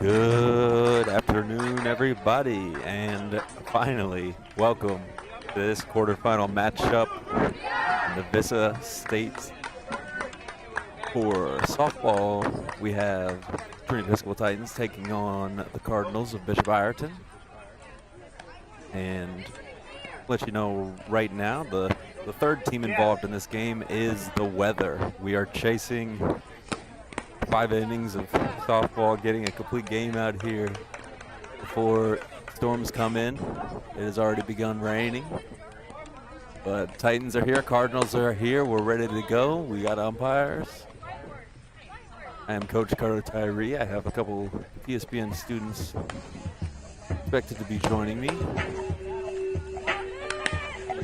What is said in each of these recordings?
Good afternoon, everybody, and finally, welcome to this quarterfinal matchup in the VISAA State. For softball, we have Trinity Episcopal Titans taking on the Cardinals of Bishop Ireton. And let you know right now, the third team involved in this game is the weather. We are chasing 5 innings of softball, getting a complete game out here before storms come in. It has already begun raining, but Titans are here, Cardinals are here. We're ready to go. We got umpires. I am Coach Carter Tyree. I have a couple PSBN students expected to be joining me.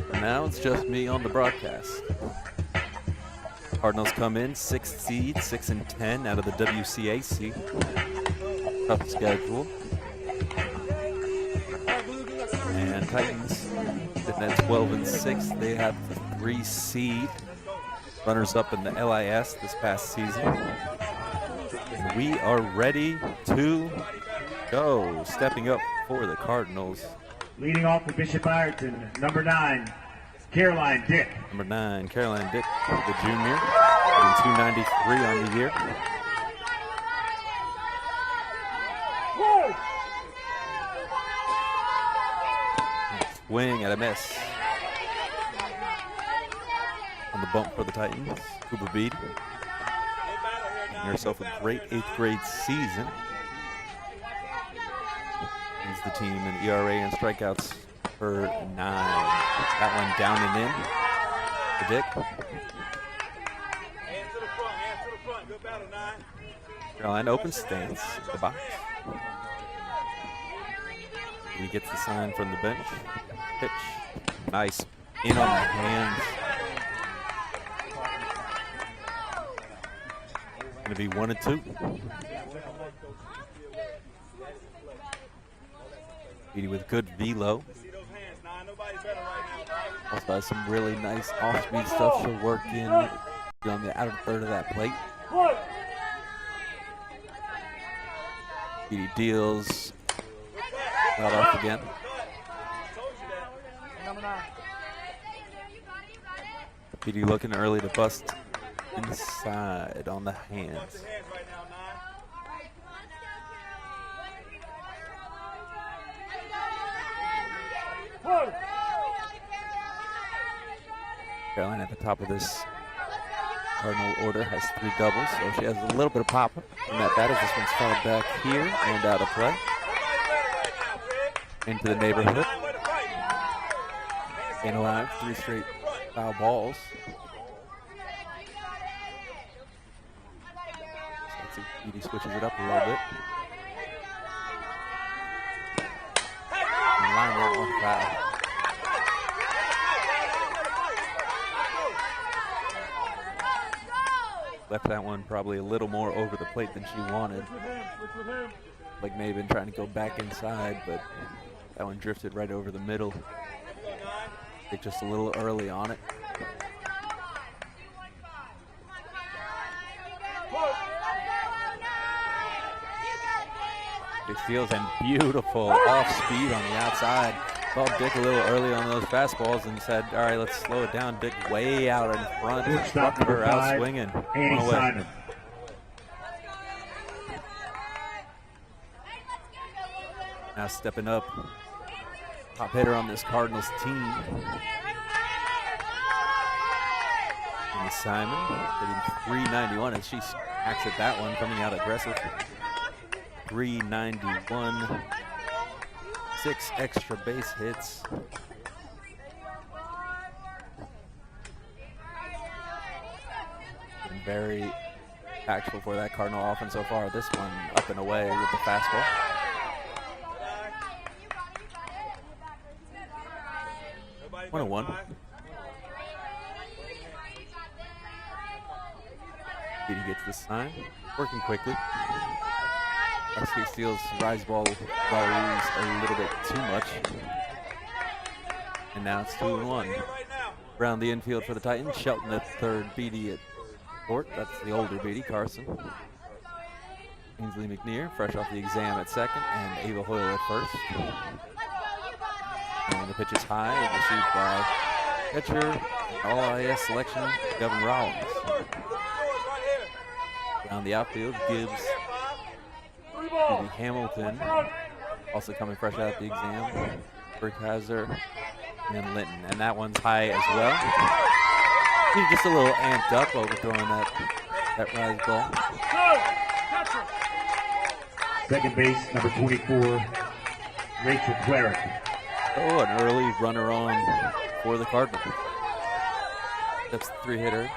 For now, it's just me on the broadcast. Cardinals come in 6th seed, 6-10 out of the WCAC. Tough schedule. And Titans sitting at 12-6. They have the 3 seed, runners up in the LIS this past season. And we are ready to go. Stepping up for the Cardinals. Leading off for Bishop Ireton, number 9. Caroline Dick. Number 9, Caroline Dick, the junior, hitting 293 on the year. Whoa. Swing and a miss. On the bump for the Titans, Cooper Beede. Making herself a great 8th grade season. Leads the team in ERA and strikeouts for 9. That one down and in. The Dick. Hands to the front, good battle, 9. Caroline open stance in the box. He gets the sign from the bench. Pitch. Nice. In on the hands. Going to be 1-2. Beede with good velo. Also has some really nice off-speed stuff. She'll work in on the outer third of that plate. Beede deals. Not off again. Beede looking early to bust inside on the hands. Caroline at the top of this Cardinal order has 3 doubles, so she has a little bit of pop from that bat as this one's fouled back here and out of play. Into the neighborhood. Staying alive, 3 straight foul balls. So let's see if Beede switches it up a little bit. And line that one foul. Left that one probably a little more over the plate than she wanted. Like may have been trying to go back inside, but that one drifted right over the middle. I think just a little early on it. Big steals and beautiful off speed on the outside. Called Dick a little early on those fastballs and said, all right, let's slow it down. Dick way out in front, struck her out swinging. One away. Now stepping up, top hitter on this Cardinals team. Amy Simon hitting 391 as she hacks at that one, coming out aggressive. 391. 6 extra base hits. Been very impactful for that Cardinal offense so far. This one up and away with the fastball. One and 1. Beede gets the sign, working quickly. RC steals rise ball values a little bit too much. And now it's 2-1. Around the infield for the Titans. Shelton at third, Beede at short. That's the older Beede, Carson. Ainsley McNear, fresh off the exam at second, and Ava Hoyle at first. And the pitch is high and received by catcher, All-IS selection, Govin Rollins. Around the outfield, Gibbs, Hamilton, also coming fresh out of the exam, Burkheiser, and Linton. And that one's high as well. He's just a little amped up overthrowing that rise ball. Second base, number 24, Rachel Clarick. Oh, an early runner on for the Cardinals. That's the three-hitter.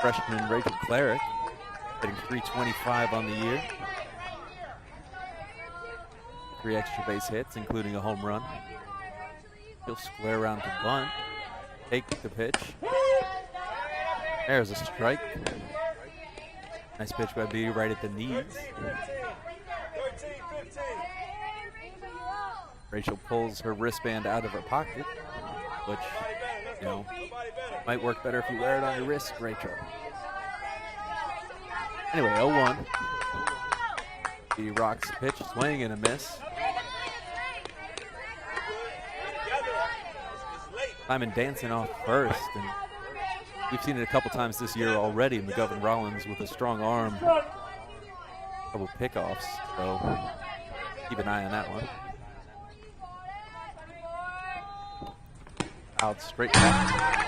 Freshman Rachel Clarick hitting .325 on the year. 3 extra base hits, including a home run. He'll square around to bunt. Take the pitch. There's a strike. Nice pitch by B right at the knees. 13-15. Rachel pulls her wristband out of her pocket, which, you know, might work better if you wear it on your wrist, Rachel. Anyway, 0-1. B rocks the pitch, swing and a miss. Simon dancing off first, and we've seen it a couple times this year already. McGovern Rollins with a strong arm, couple pickoffs, so keep an eye on that one. Out straight back.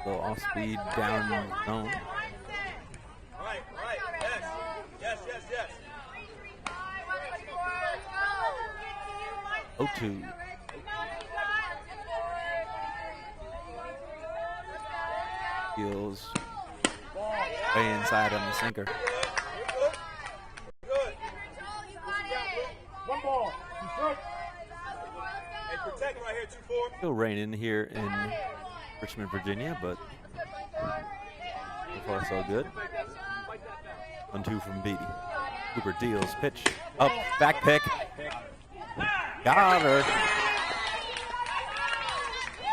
A little off speed down zone. Right, yes. 0-2. Feels way inside on the sinker. Good. One ball. Hey, protect right here, 2-4. Still raining here in Richmond, Virginia, but so far so good. 1-2 from Beatty. Cooper deals, pitch up, back pick. Got her.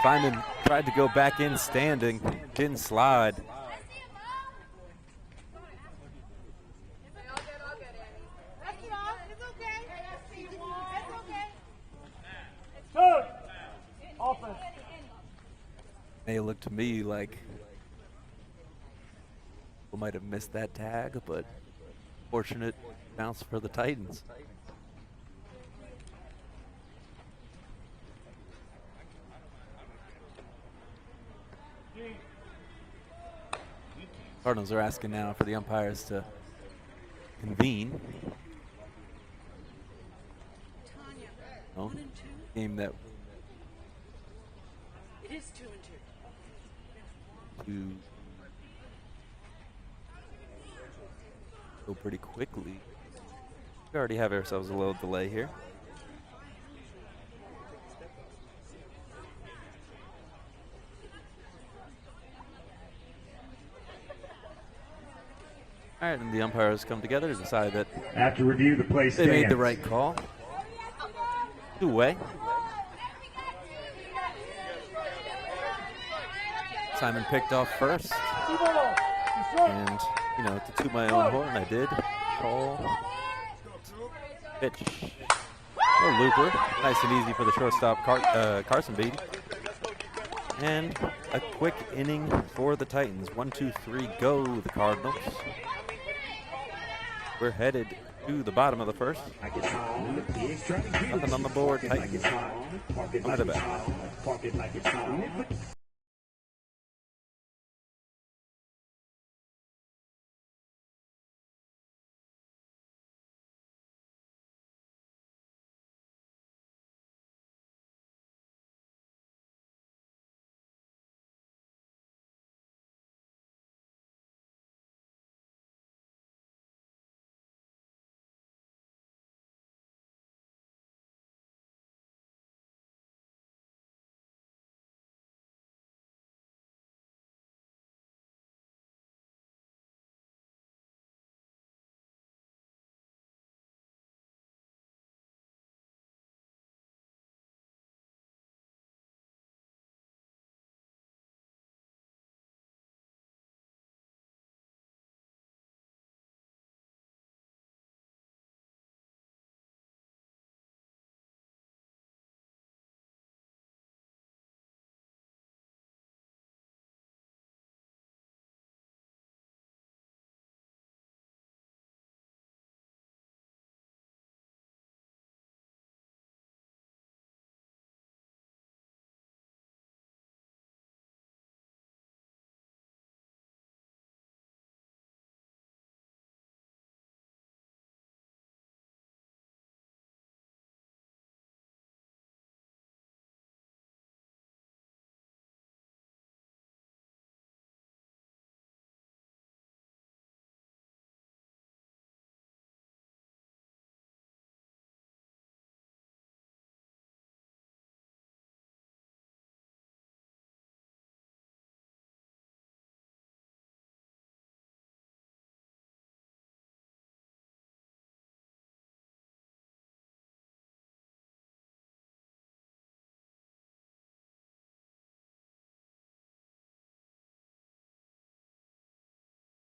Simon tried to go back in standing, didn't slide. May look to me like we might have missed that tag, but fortunate bounce for the Titans. Cardinals are asking now for the umpires to convene. Oh, game that It is 2-2. to go pretty quickly. We already have ourselves a little delay here. All right, and the umpires come together to decide that After review, the play they stands. made the right call. Two-way. Simon picked off first. And, you know, to toot my own horn, I did call pitch. Oh, looper. Nice and easy for the shortstop, Carson Beatty. And a quick inning for the Titans. 1-2-3, go the Cardinals. We're headed to the bottom of the first. Nothing on the board, Titans. Under the bat.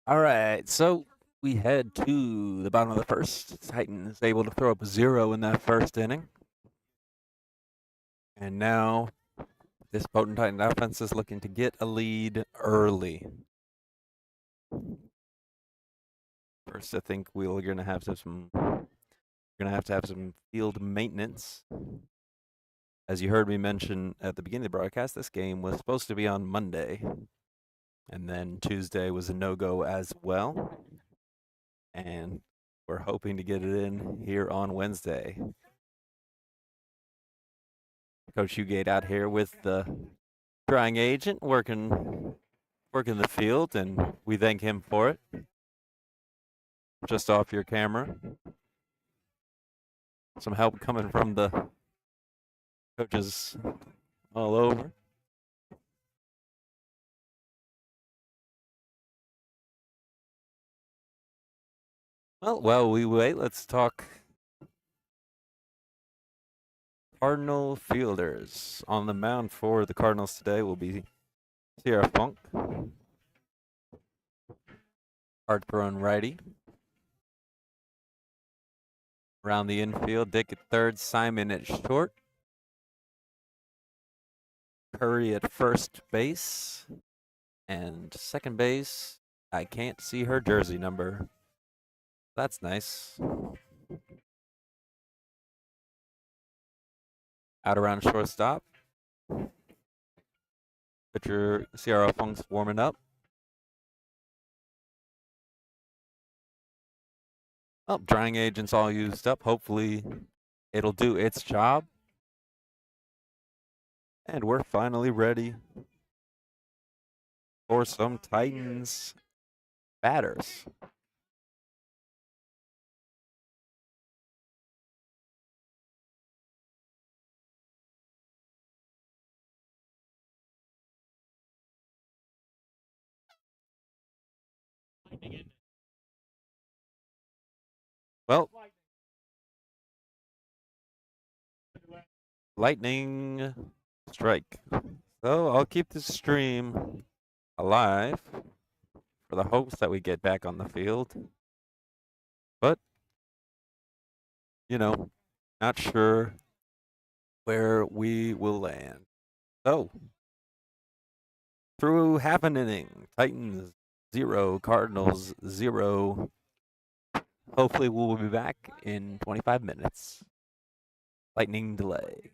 All right, so we head to the bottom of the first. Titans able to throw up a 0 in that first inning. And now this potent Titan offense is looking to get a lead early. First, I think we're going to have to have some field maintenance. As you heard me mention at the beginning of the broadcast, this game was supposed to be on Monday, and then Tuesday was a no-go as well. And we're hoping to get it in here on Wednesday. Coach Hugate out here with the drying agent working the field, and we thank him for it. Just off your camera. Some help coming from the coaches all over. Well, while we wait, let's talk Cardinal fielders. On the mound for the Cardinals today will be Sierra Funk, hard thrown righty. Around the infield, Dick at third, Simon at short. Curry at first base. And second base, I can't see her jersey number. That's nice. Out around shortstop. Pitcher Sierra Funk's warming up. Oh, drying agent's all used up. Hopefully it'll do its job. And we're finally ready for some Titans batters. Well, lightning strike. So I'll keep this stream alive for the hopes that we get back on the field. But, not sure where we will land. So, through half an inning, Titans 0, Cardinals 0. Hopefully we'll be back in 25 minutes. Lightning delay.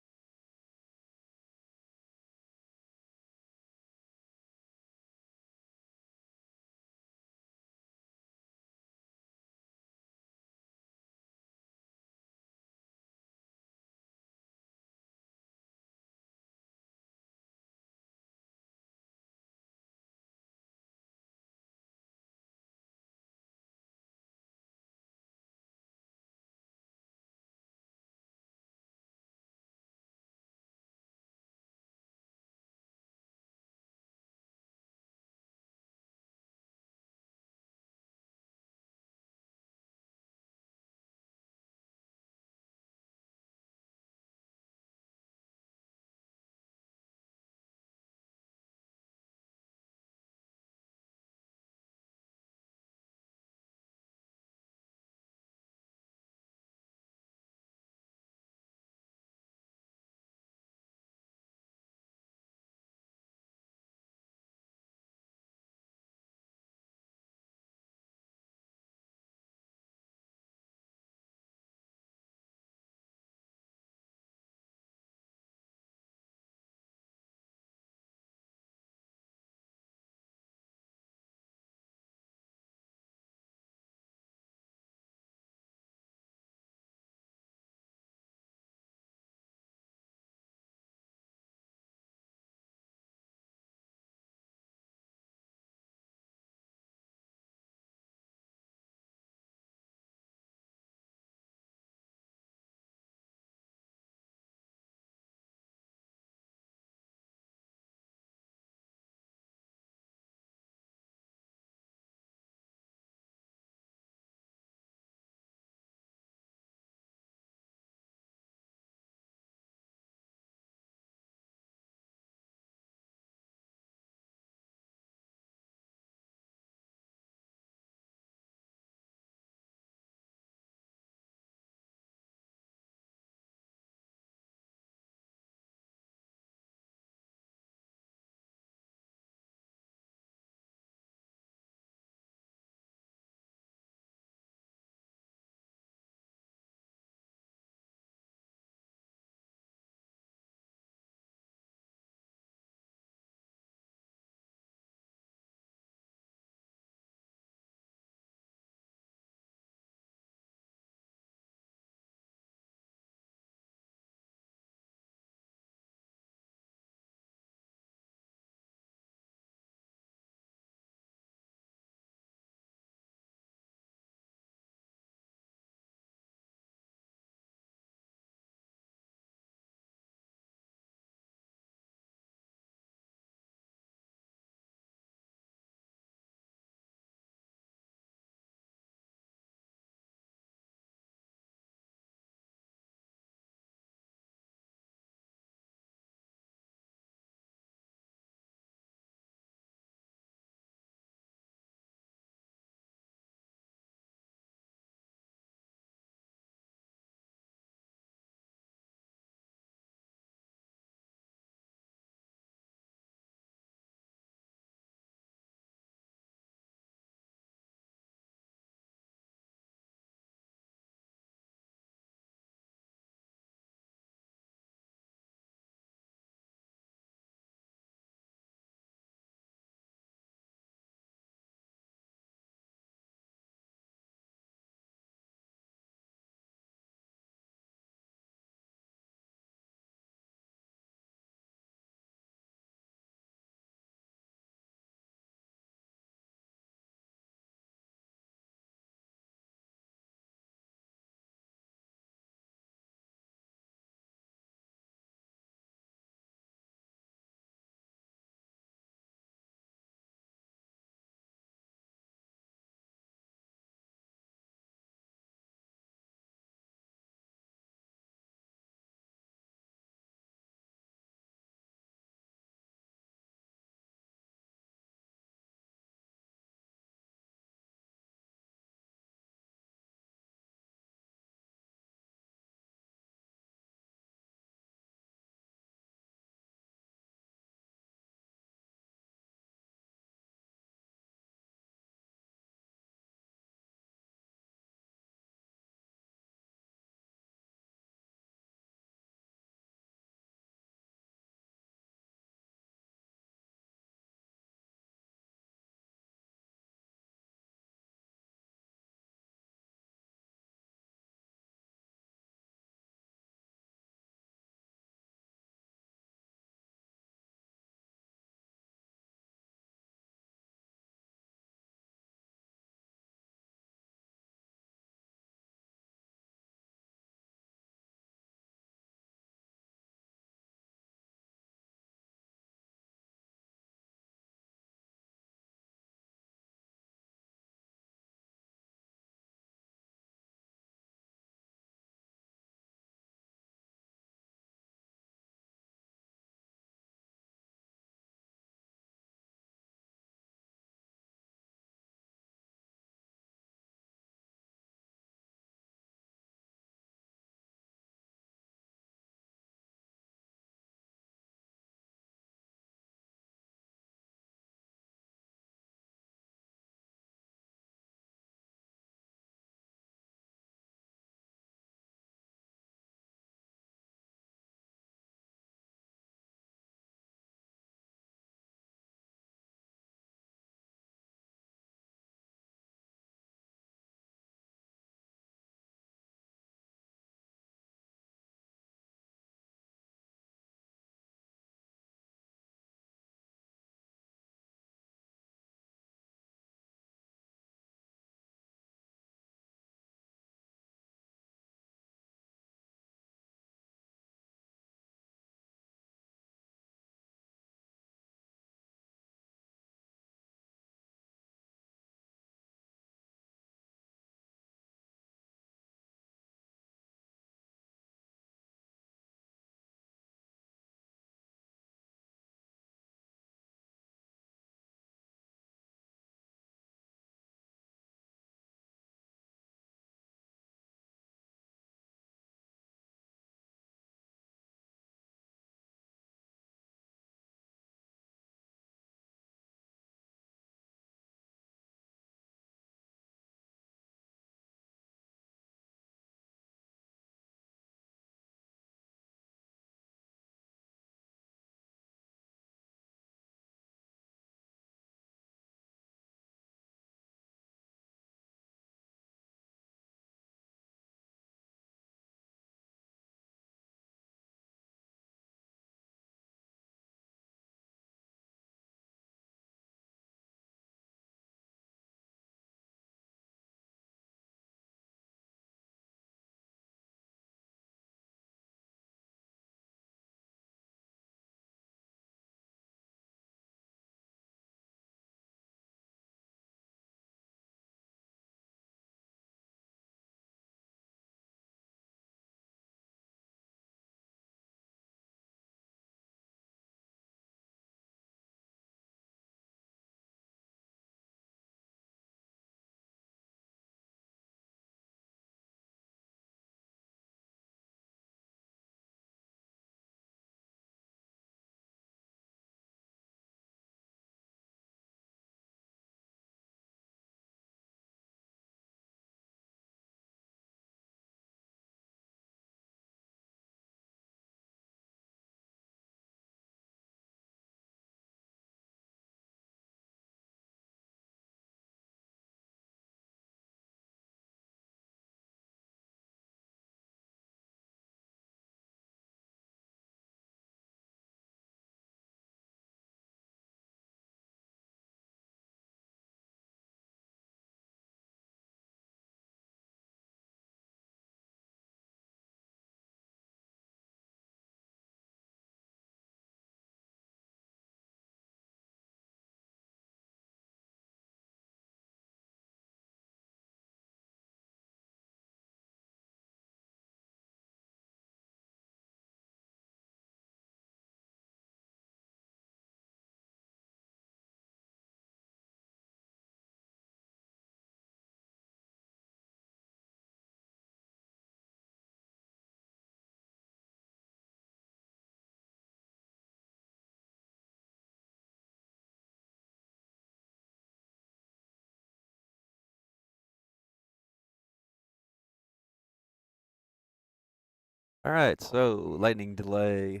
All right, so lightning delay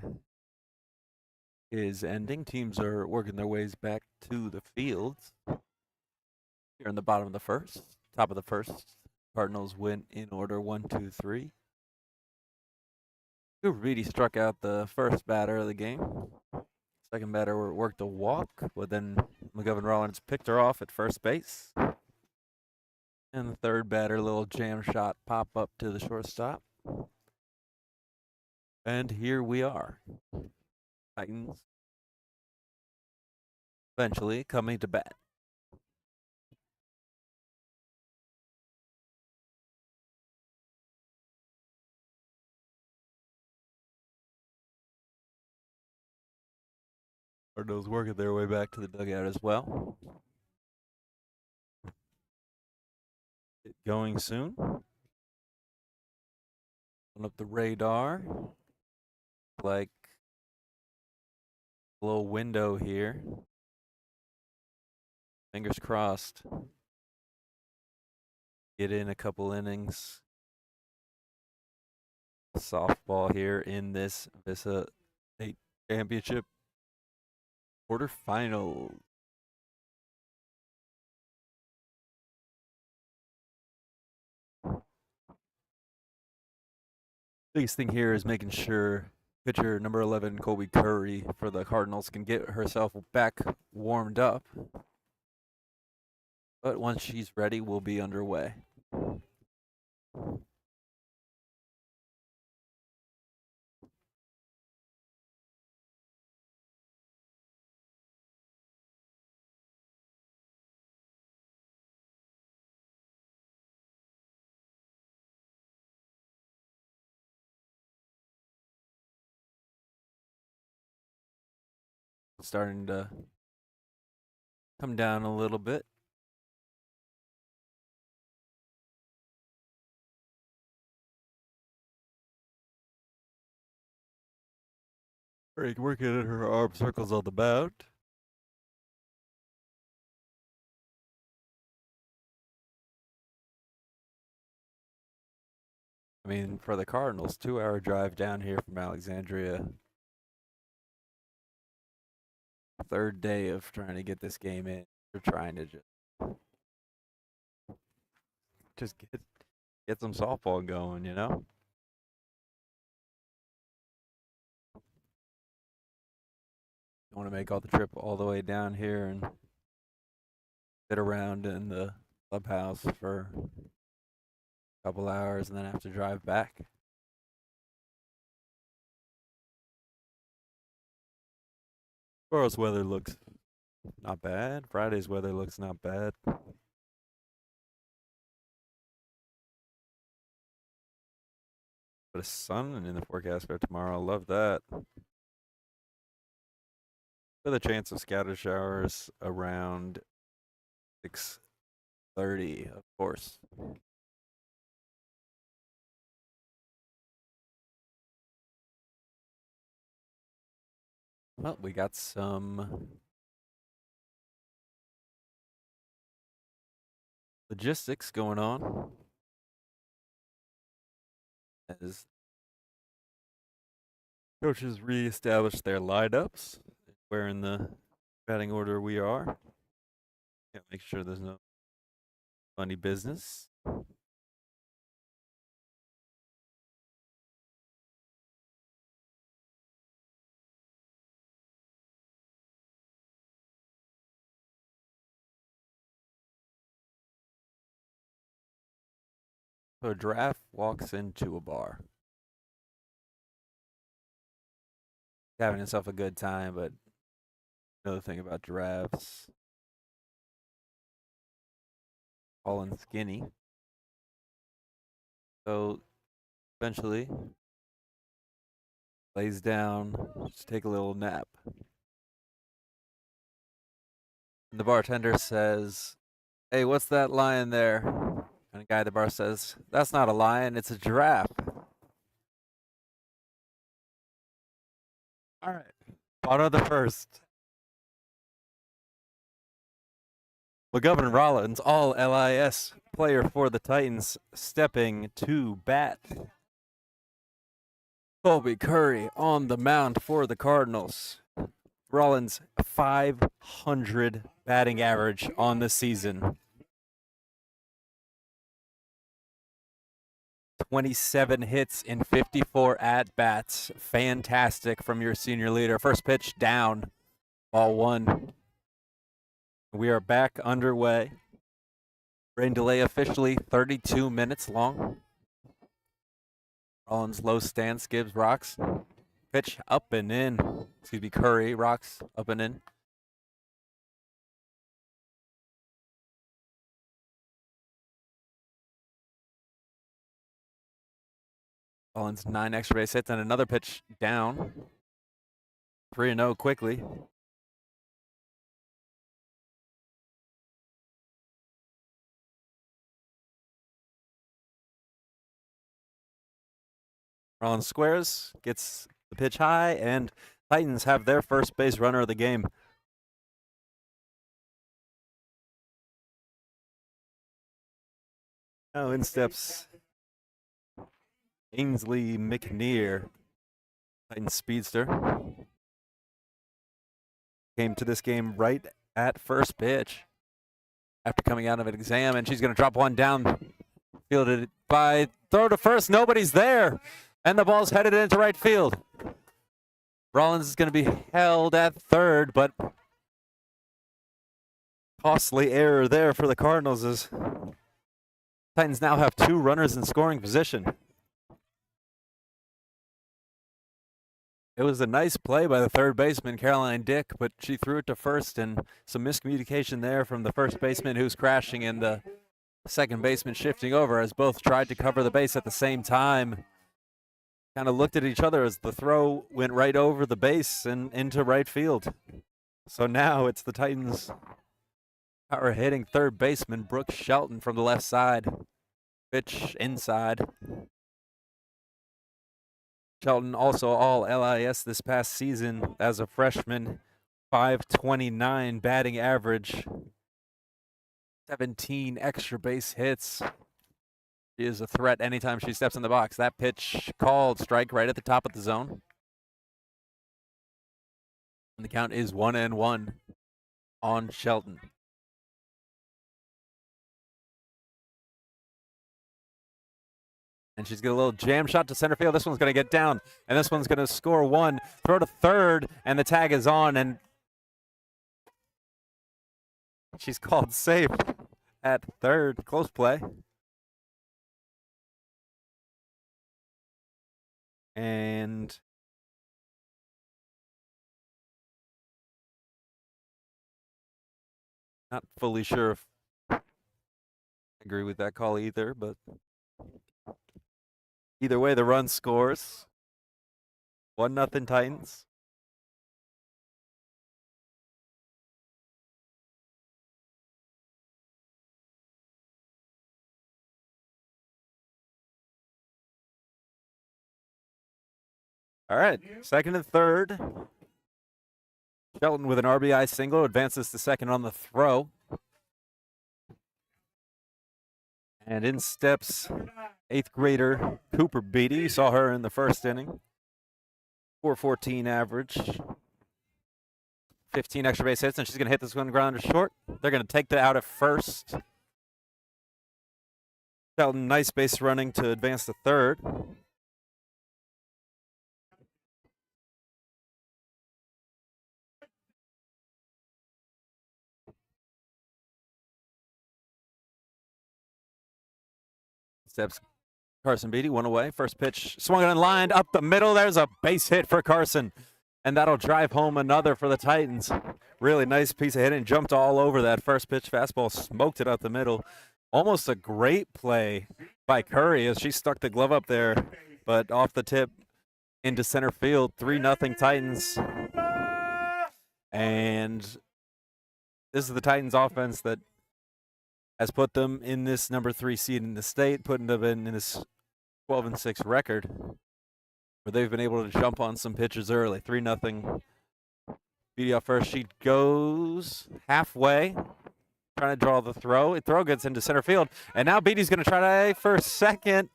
is ending. Teams are working their ways back to the fields. Here in the bottom of the first, top of the first, Cardinals went in order 1-2-3. Cooper Beatty struck out the first batter of the game. Second batter worked a walk, but then McGovern Rollins picked her off at first base. And the third batter, a little jam shot pop up to the shortstop. And here we are. Titans eventually coming to bat. Cardinals working their way back to the dugout as well. Get going soon. Open up the radar. Like a little window here. Fingers crossed. Get in a couple innings. Softball here in this VISAA State Championship quarterfinals. Biggest thing here is making sure pitcher number 11, Colby Curry, for the Cardinals can get herself back warmed up. But once she's ready, we'll be underway. Starting to come down a little bit. Working at her arm circles on the mound. I mean, for the Cardinals, 2-hour drive down here from Alexandria. Third day of trying to get this game in. They're trying to just get some softball going, you know? Don't want to make all the trip all the way down here and sit around in the clubhouse for a couple hours and then have to drive back. Tomorrow's weather looks not bad. Friday's weather looks not bad. But a sun in the forecast for tomorrow. Love that. With a chance of scattered showers around 6:30, of course. Well, we got some logistics going on as coaches reestablish their lineups, where in the batting order we are. Yeah, make sure there's no funny business. So a draft walks into a bar. Having himself a good time, but another thing about giraffes, tall and skinny. So eventually lays down, just take a little nap. And the bartender says, "Hey, what's that lion there?" And the guy at the bar says, "That's not a lion, it's a giraffe." All right. Bottom of the first. McGovern Rollins, all LIS player for the Titans, stepping to bat. Colby Curry on the mound for the Cardinals. Rollins, 500 batting average on the season. 27 hits in 54 at-bats. Fantastic from your senior leader. First pitch down, ball one. We are back underway. Rain delay officially 32 minutes long. Rollins low stance, Gibbs rocks. Pitch up and in. Excuse me, Curry rocks up and in. Rollins 9 extra base hits and another pitch down. 3-0 quickly. Rollins squares, gets the pitch high, and Titans have their first base runner of the game. Now in steps Ainsley McNear, Titans speedster. Came to this game right at first pitch after coming out of an exam, and she's going to drop one down. Fielded by throw to first. Nobody's there, and the ball's headed into right field. Rollins is going to be held at third, but costly error there for the Cardinals as Titans now have 2 runners in scoring position. It was a nice play by the third baseman, Caroline Dick, but she threw it to first, and some miscommunication there from the first baseman who's crashing and the second baseman shifting over as both tried to cover the base at the same time. Kind of looked at each other as the throw went right over the base and into right field. So now it's the Titans power hitting third baseman Brooke Shelton from the left side. Pitch inside. Shelton also all LIS this past season as a freshman. 529 batting average. 17 extra base hits. She is a threat anytime she steps in the box. That pitch called strike right at the top of the zone. And the count is 1-1 on Shelton. And she's got a little jam shot to center field. This one's going to get down, and this one's going to score one. Throw to third, and the tag is on, and she's called safe at third. Close play. And not fully sure if I agree with that call either, but either way, the run scores. 1-0 Titans. All right, second and third. Shelton with an RBI single advances to second on the throw. And in steps 8th grader Cooper Beatty. You saw her in the first inning. 414 average. 15 extra base hits, and she's going to hit this one grounder short. They're going to take that out at first. Shelton, nice base running to advance to third. Steps Carson Beatty, one away. First pitch swung and lined up the middle. There's a base hit for Carson, and that'll drive home another for the Titans. Really nice piece of hitting. Jumped all over that first pitch fastball, smoked it up the middle. Almost a great play by Curry as she stuck the glove up there, but off the tip into center field. 3-0 Titans. And this is the Titans offense that has put them in this number 3 seed in the state, putting them in this 12-6 record, where they've been able to jump on some pitchers early. 3-0. Beatty off first. She goes halfway, trying to draw the throw. The throw gets into center field, and now Beatty's going to try for second,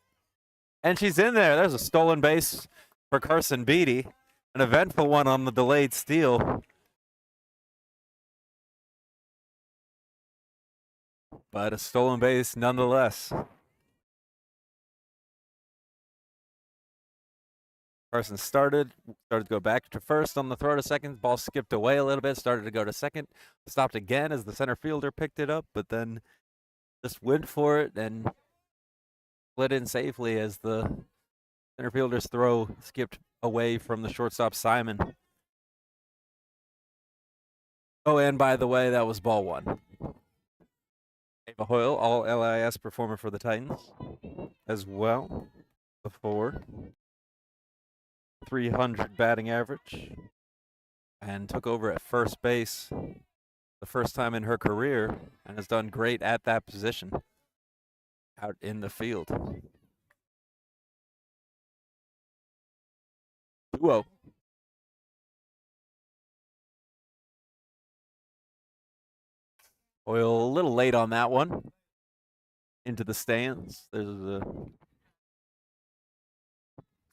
and she's in there. There's a stolen base for Carson Beatty. An eventful one on the delayed steal. But a stolen base nonetheless. Carson started to go back to first on the throw to second. Ball skipped away a little bit, started to go to second. Stopped again as the center fielder picked it up, but then just went for it and slid in safely as the center fielder's throw skipped away from the shortstop, Simon. Oh, and by the way, that was ball one. Ava Hoyle, all LIS performer for the Titans as well. Before 300 batting average, and took over at first base the first time in her career, and has done great at that position out in the field. 2-0. Hoyle a little late on that one. Into the stands. There's a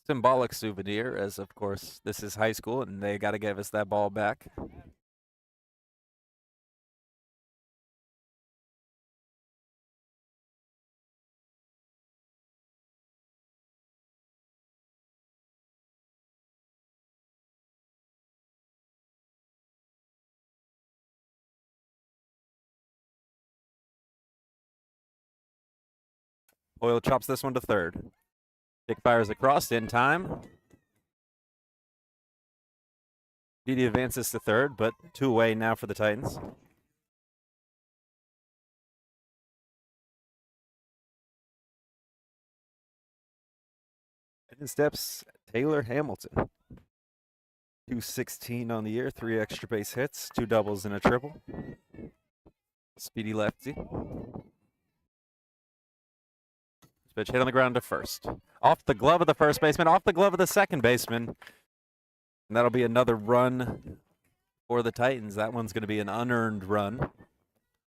symbolic souvenir, as of course this is high school and they got to give us that ball back. Hoyle chops this one to third. Dick fires across in time. Beatty advances to third, but 2 away now for the Titans. In steps Taylor Hamilton. 216 on the year, 3 extra base hits, 2 doubles and a triple. Speedy lefty. Pitch hit on the ground to first. Off the glove of the first baseman, off the glove of the second baseman. And that'll be another run for the Titans. That one's going to be an unearned run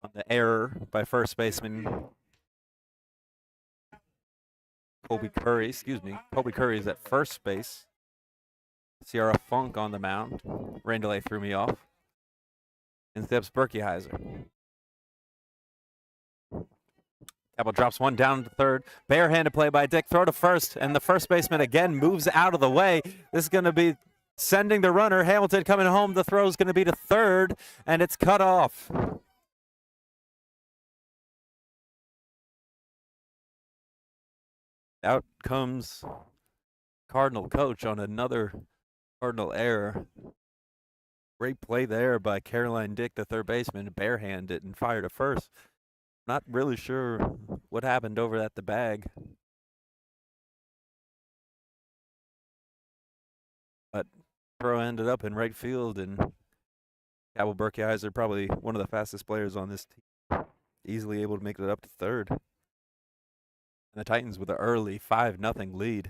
on the error by first baseman Colby Curry. Colby Curry is at first base. Sierra Funk on the mound. Rain delay threw me off. In steps Berkeyheiser. Cabell drops one down to third. Barehanded play by Dick. Throw to first, and the first baseman again moves out of the way. This is going to be sending the runner. Hamilton coming home. The throw is going to be to third, and it's cut off. Out comes Cardinal coach on another Cardinal error. Great play there by Caroline Dick, the third baseman, barehanded and fired to first. Not really sure what happened over at the bag. But throw ended up in right field, and Cabell Berkeyheiser, probably one of the fastest players on this team, easily able to make it up to third. And the Titans with an early 5-0 lead.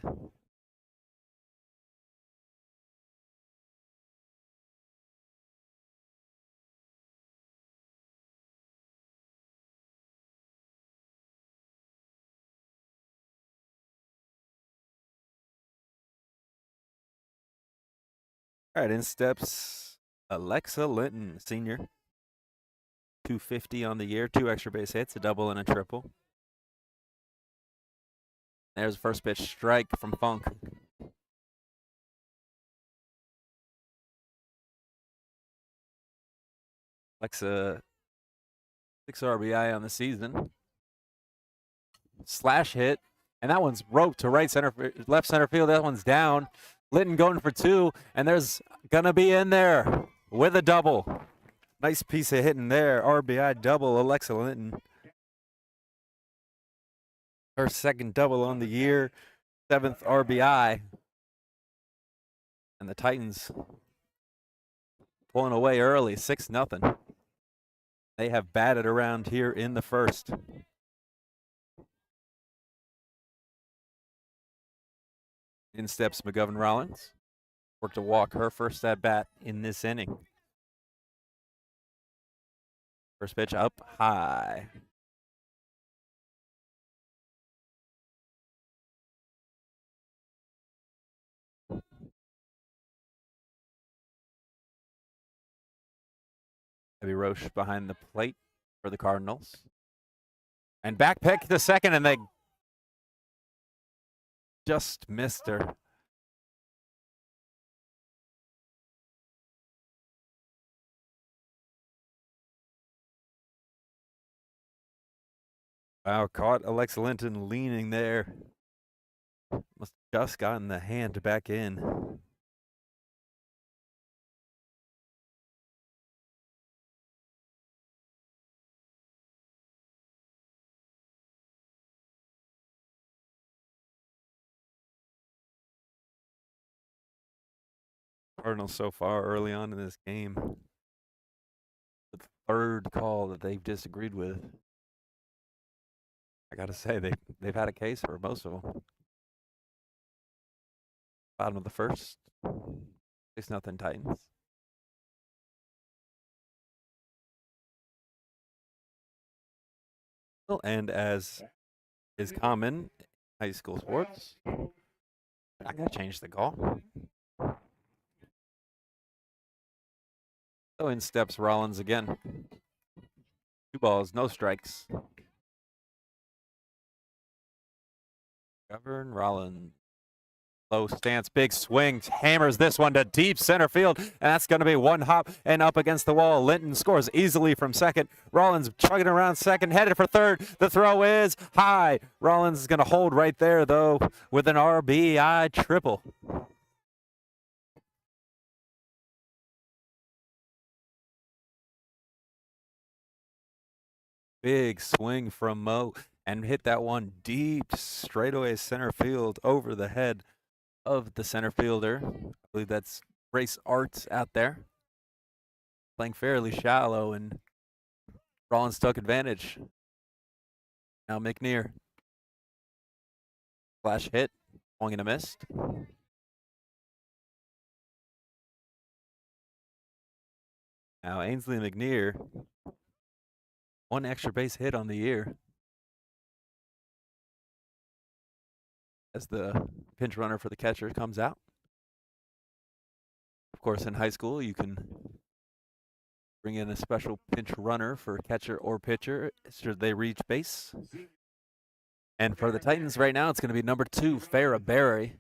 All right, in steps Alexa Linton, senior. 250 on the year, 2 extra base hits, a double and a triple. There's the first pitch strike from Funk. Alexa, 6 RBI on the season. Slash hit, and that one's roped to left center field. That one's down. Linton going for 2, and there's gonna be in there with a double. Nice piece of hitting there. RBI double, Alexa Linton. Her second double on the year, 7th RBI. And the Titans pulling away early, 6-0. They have batted around here in the first. In steps McGovern Rollins. Worked to walk her first at bat in this inning. First pitch up high. Abby Roche behind the plate for the Cardinals. And back pick the second, and they just missed her. Wow, caught Alexa Linton leaning there. Must have just gotten the hand back in. Cardinals so far early on in this game. The third call that they've disagreed with. I gotta say, they've had a case for most of them. Bottom of the first. 6-0 Titans. And as is common in high school sports, I gotta change the call. So in steps Rollins again. 2 balls, no strikes. Govern Rollins. Low stance, big swing, hammers this one to deep center field, and that's going to be one hop and up against the wall. Linton scores easily from second. Rollins chugging around second, headed for third. The throw is high. Rollins is going to hold right there, though, with an RBI triple. Big swing from Mo, and hit that one deep straightaway center field over the head of the center fielder. I believe that's Brace Arts out there, playing fairly shallow, and Rollins took advantage. Now McNear. Flash hit, swung and a missed. Now Ainsley McNear, 1 extra base hit on the year. As the pinch runner for the catcher comes out. Of course, in high school, you can bring in a special pinch runner for catcher or pitcher should they reach base. And for the Titans right now, it's going to be number 2, Farrah Berry.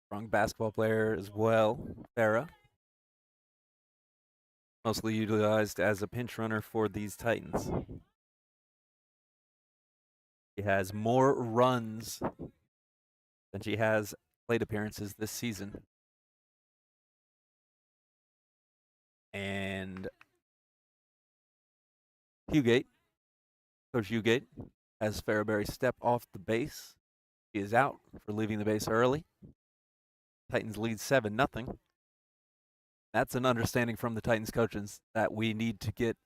Strong basketball player as well, Farrah. Mostly utilized as a pinch runner for these Titans. She has more runs than she has plate appearances this season. And Coach Hugate, has Farrah Berry step off the base. She is out for leaving the base early. Titans lead 7-0. That's an understanding from the Titans coaches that we need to get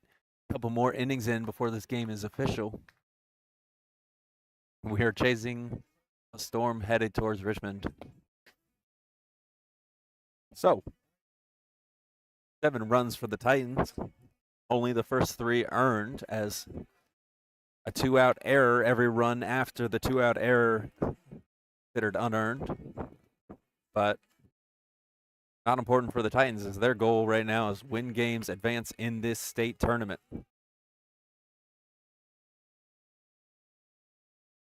a couple more innings in before this game is official. We are chasing a storm headed towards Richmond. So, 7 runs for the Titans. Only the first 3 earned, as a 2-out error, every run after the 2-out error considered unearned. But not important for the Titans, as their goal right now is win games, advance in this state tournament.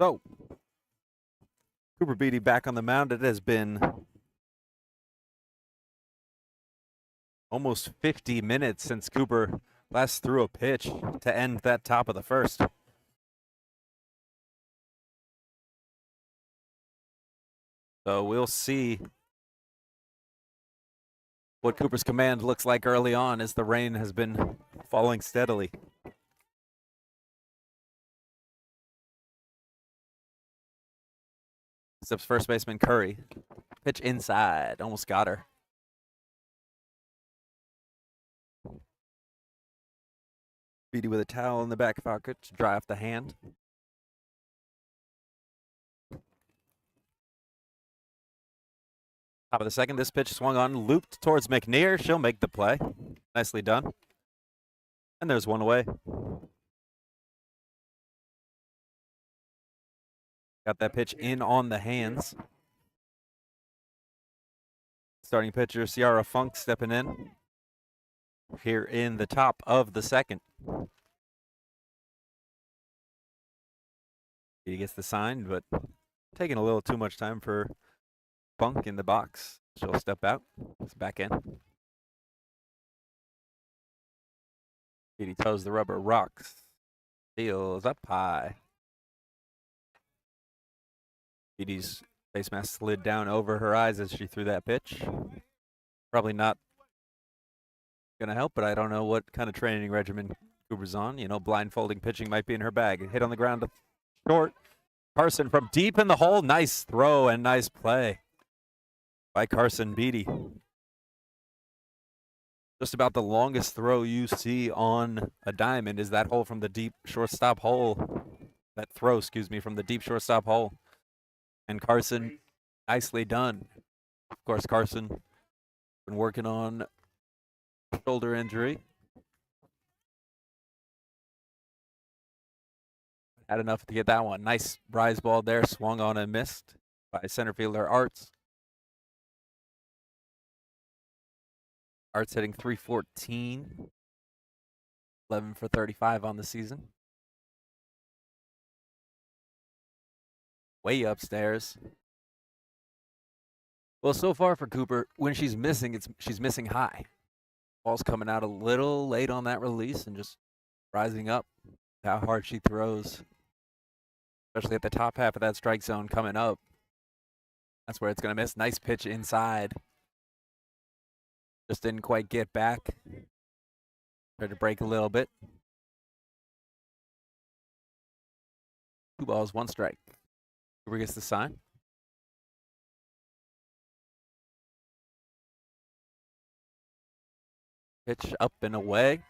So, Cooper Beatty back on the mound. It has been almost 50 minutes since Cooper last threw a pitch to end that top of the first. So we'll see what Cooper's command looks like early on, as the rain has been falling steadily. Steps first baseman Curry. Pitch inside, almost got her. Beatty with a towel in the back pocket to dry off the hand. Top of the second, this pitch swung on, looped towards McNear. She'll make the play. Nicely done. And there's one away. Got that pitch in on the hands. Starting pitcher Ciara Funk stepping in here in the top of the second. He gets the sign, but taking a little too much time for Funk in the box. She'll step out. It's back in. Petey toes the rubber, rocks, steals up high. Petey's face mask slid down over her eyes as she threw that pitch. Probably not going to help, but I don't know what kind of training regimen Cooper's on. You know, blindfolding pitching might be in her bag. Hit on the ground to short. Carson from deep in the hole. Nice throw and nice play by Carson Beatty. Just about the longest throw you see on a diamond is that hole from the deep shortstop hole. That throw, excuse me, from the deep shortstop hole. And Carson, nicely done. Of course, Carson been working on shoulder injury. Had enough to get that one. Nice rise ball there, swung on and missed by center fielder Arts. Arts hitting .314, 11 for 35 on the season. Way upstairs. Well, so far for Cooper, when she's missing, she's missing high. Ball's coming out a little late on that release and just rising up. How hard she throws, especially at the top half of that strike zone coming up. That's where it's going to miss. Nice pitch inside. Just didn't quite get back. Tried to break a little bit. 2 balls, 1 strike. Cooper gets the sign. Pitch up and away.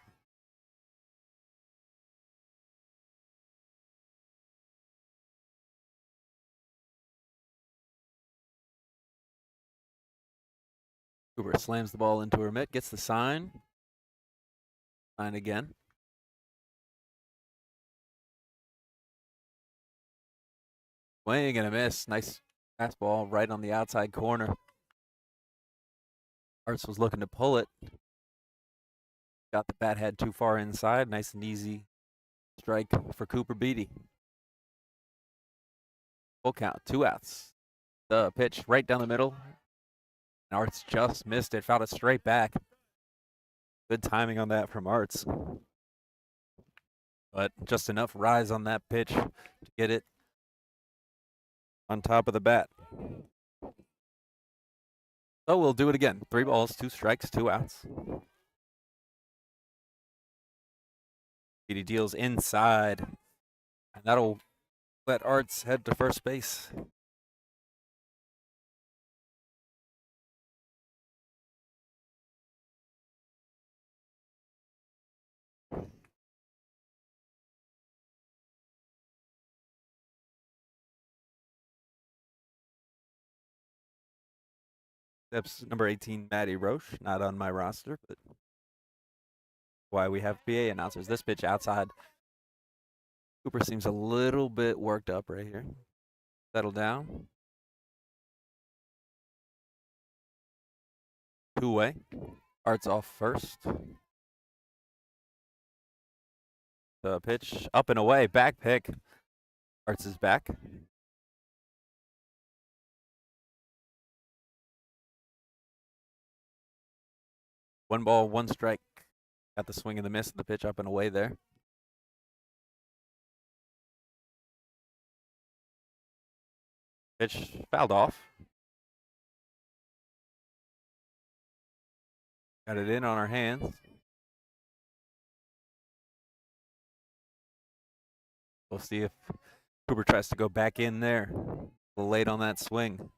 Cooper slams the ball into her mitt, gets the sign. Sign again. Swing and a miss. Nice fastball right on the outside corner. Arts was looking to pull it. Got the bat head too far inside. Nice and easy strike for Cooper Beatty. Full count, 2 outs. The pitch right down the middle. And Arts just missed it, fouled it straight back. Good timing on that from Arts. But just enough rise on that pitch to get it on top of the bat. So we'll do it again. 3 balls, 2 strikes, 2 outs. Petey deals inside. And that'll let Arts head to first base. Steps number 18, Maddie Roche, not on my roster, but why we have PA announcers. This pitch outside. Cooper seems a little bit worked up right here. Settle down. 2-way. Arts off first. The pitch up and away. Back pick. Arts is back. One ball, 1 strike. Got the swing and the miss of the pitch up and away there. Pitch fouled off. Got it in on our hands. We'll see if Cooper tries to go back in there. A little late on that swing.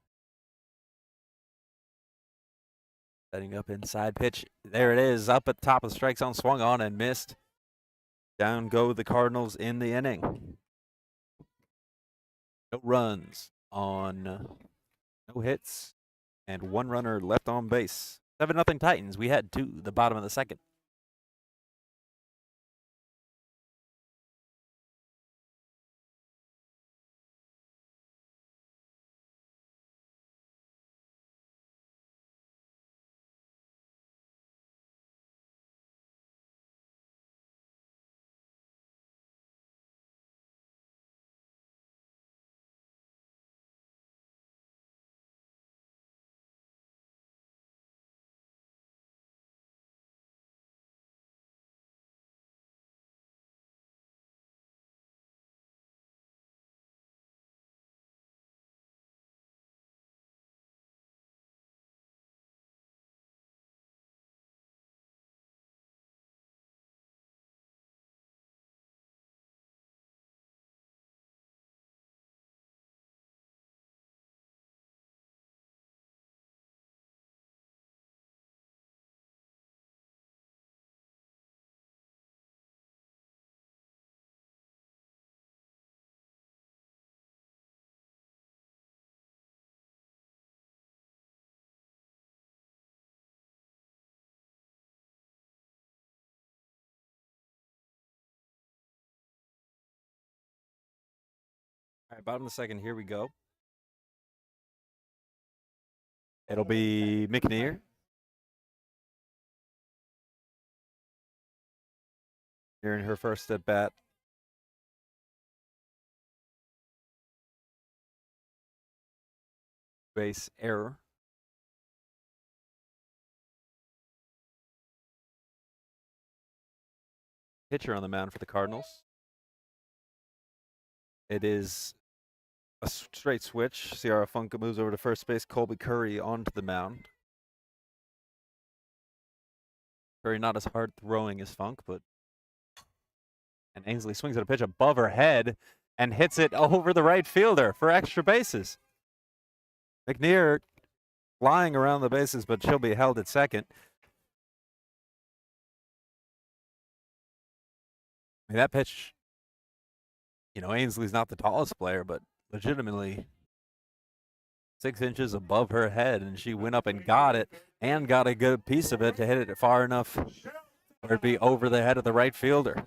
Setting up inside pitch. There it is, up at the top of the strike zone, swung on and missed. Down go the Cardinals in the inning. No runs on no hits and 1 runner left on base. 7-0 Titans. We head to the bottom of the second. All right, bottom of the second, here we go. It'll be McNear. Here in her first at bat. Base error. Pitcher on the mound for the Cardinals. It is a straight switch. Ciara Funka moves over to first base. Colby Curry onto the mound. Curry not as hard throwing as Funk, but and Ainsley swings at a pitch above her head and hits it over the right fielder for extra bases. McNear flying around the bases, but she'll be held at second. I mean, that pitch, Ainsley's not the tallest player, but legitimately 6 inches above her head, and she went up and got it, and got a good piece of it to hit it far enough for it to be over the head of the right fielder.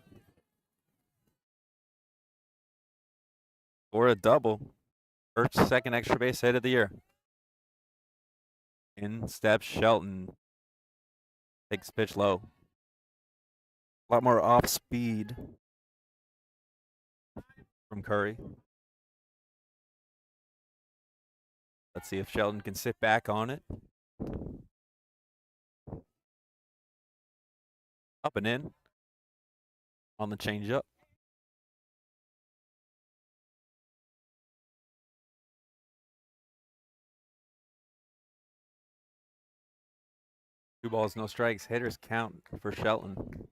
For a double. First, second extra base hit of the year. In steps Shelton. Takes pitch low. A lot more off speed from Curry. Let's see if Shelton can sit back on it. Up and in on the changeup. Two balls, no strikes. Hitters count for Shelton.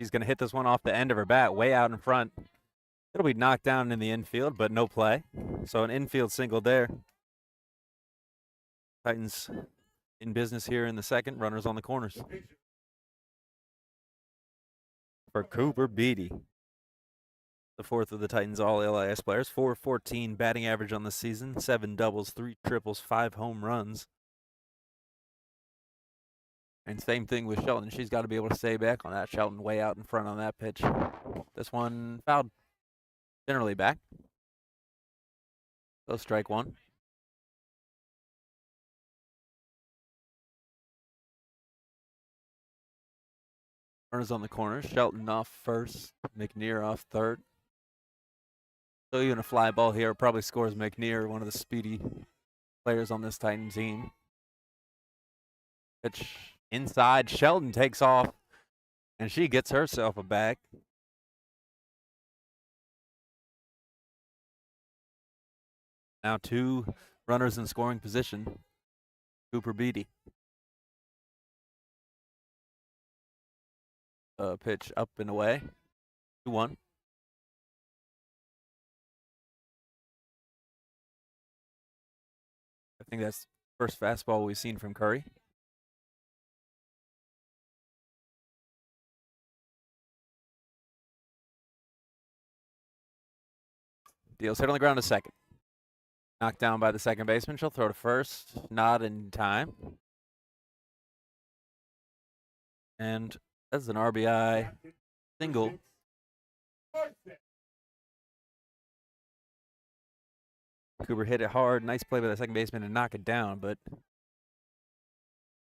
He's going to hit this one off the end of her bat, way out in front. It'll be knocked down in the infield, but no play. So an infield single there. Titans in business here in the second. Runners on the corners. For Cooper Beatty, the fourth of the Titans all-LIS players. .414 batting average on the season. 7 doubles, 3 triples, 5 home runs. And same thing with Shelton. She's got to be able to stay back on that. Shelton way out in front on that pitch. This one fouled. Generally back. So strike one. Runners on the corner. Shelton off first. McNear off third. So even a fly ball here probably scores McNear, one of the speedy players on this Titan team. Pitch inside. Shelton takes off, and she gets herself a bag. Now 2 runners in scoring position. Cooper Beatty. Pitch up and away. 2-1. I think that's the first fastball we've seen from Curry. Deals hit on the ground to second. Knocked down by the second baseman. She'll throw to first. Not in time. And that's an RBI single. Cooper hit it hard. Nice play by the second baseman to knock it down, but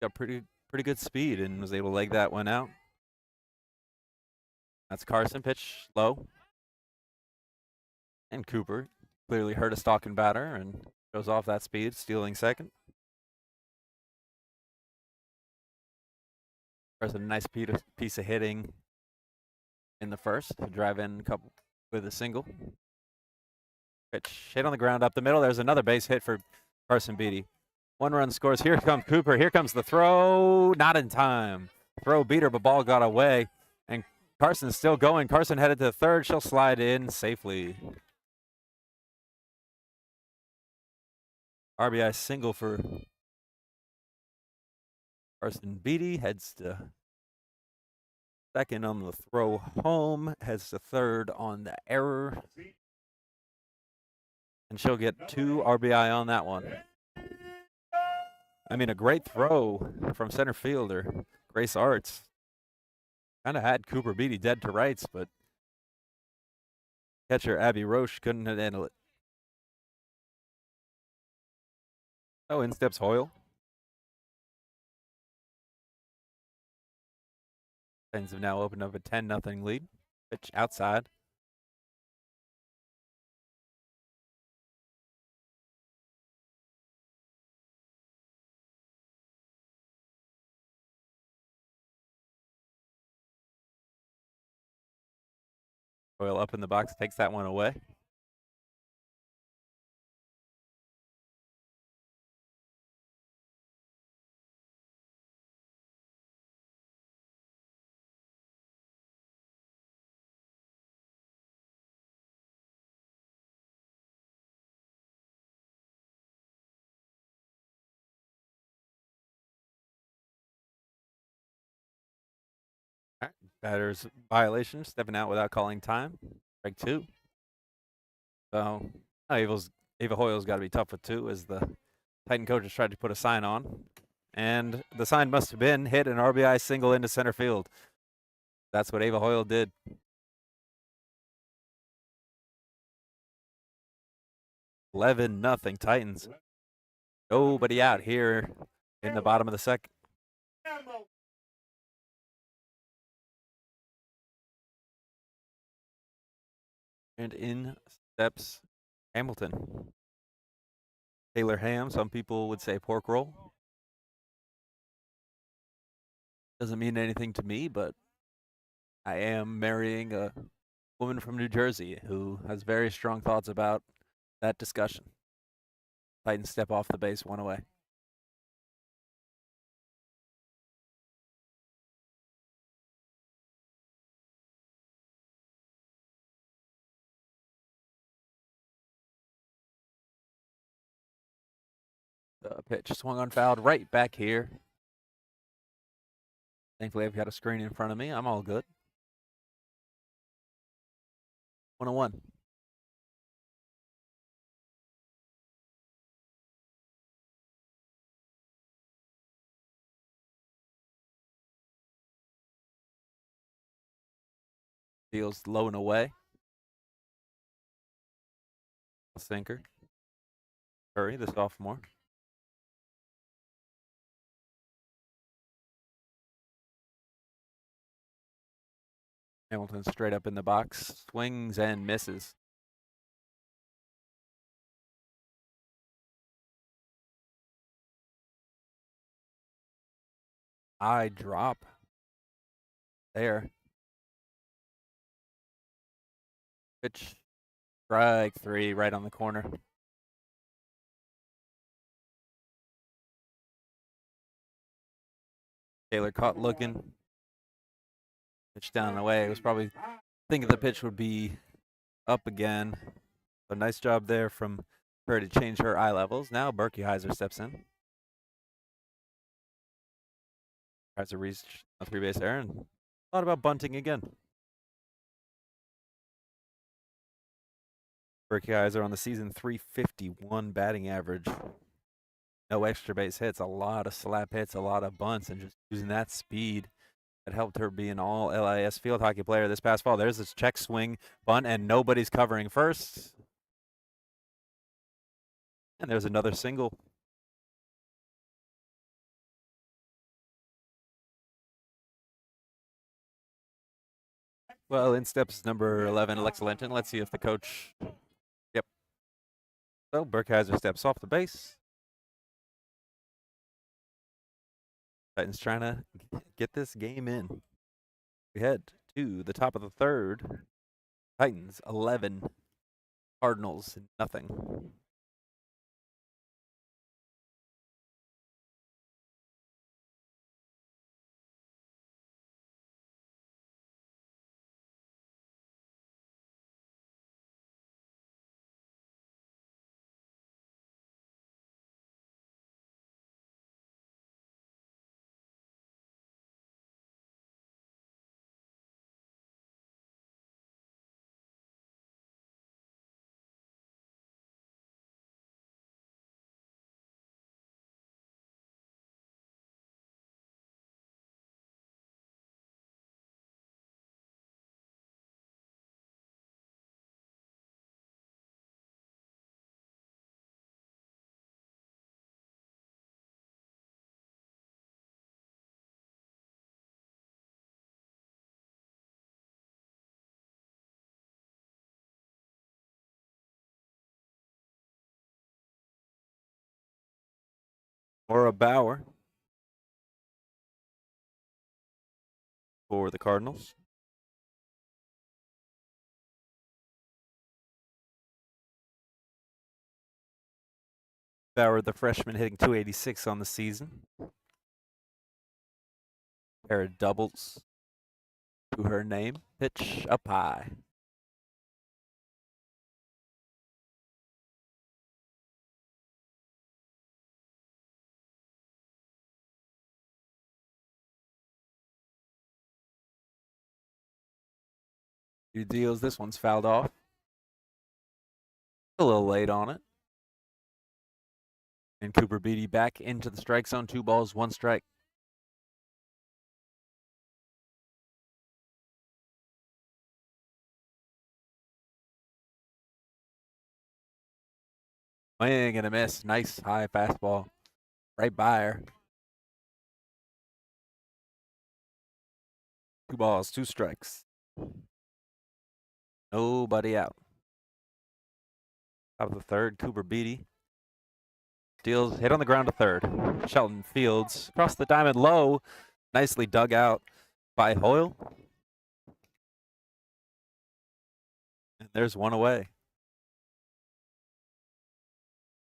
got pretty good speed and was able to leg that one out. That's Carson. Pitch low. And Cooper clearly heard a stalking batter and goes off that speed, stealing second. Carson, a nice piece of hitting in the first to drive in a couple with a single. Pitch hit on the ground up the middle. There's another base hit for Carson Beatty. 1 run scores. Here comes Cooper. Here comes the throw. Not in time. Throw beat her, but ball got away. And Carson's still going. Carson headed to third. She'll slide in safely. RBI single for Carson Beatty. Heads to second on the throw home. Heads to third on the error. And she'll get 2 RBI on that one. I mean, a great throw from center fielder Grace Arts. Kind of had Cooper Beatty dead to rights, but Catcher Abby Roche couldn't handle it. Oh, in steps Hoyle. Titans have now opened up a 10-0 lead. Pitch outside. Hoyle up in the box, takes that one away. All right. Batter's violation, stepping out without calling time. Strike 2. So Ava Hoyle's got to be tough with 2 as the Titan coaches tried to put a sign on. And the sign must have been hit an RBI single into center field. That's what Ava Hoyle did. 11-0 Titans. Nobody out here in the bottom of the second. And in steps Hamilton. Taylor ham, some people would say pork roll. Doesn't mean anything to me, but I am marrying a woman from New Jersey who has very strong thoughts about that discussion. Titans step off the base, 1 away. The pitch swung on, fouled right back here. Thankfully, I've got a screen in front of me. I'm all good. 1-1. Deals low and away. Sinker. Curry, the sophomore. Hamilton straight up in the box. Swings and misses. I drop there. Pitch. Strike 3 right on the corner. Taylor caught looking. Pitch down and away. It was probably thinking the pitch would be up again. So nice job there from her to change her eye levels. Now Berkey Heiser steps in. Tries to reach a 3-base error and thought about bunting again. Berkey Heiser on the season, 351 batting average. No extra base hits, a lot of slap hits, a lot of bunts, and just using that speed that helped her be an all LIS field hockey player this past fall. There's this check swing, bunt, and nobody's covering first. And there's another single. Well, in steps number 11, Alexa Linton. Let's see if the coach. Yep. So Berkeiser steps off the base. Titans trying to get this game in. We head to the top of the third. Titans 11, Cardinals nothing. Or a Bauer for the Cardinals. Bauer, the freshman, hitting .286 on the season. Pair of doubles to her name. Pitch up high. Two deals. This one's fouled off. A little late on it. And Cooper Beatty back into the strike zone. 2 balls, 1 strike. Swing and a miss. Nice high fastball. Right by her. 2 balls, 2 strikes. Nobody out. Top of the third, Cooper Beatty. Deals hit on the ground to third. Shelton fields across the diamond low. Nicely dug out by Hoyle. And there's one away.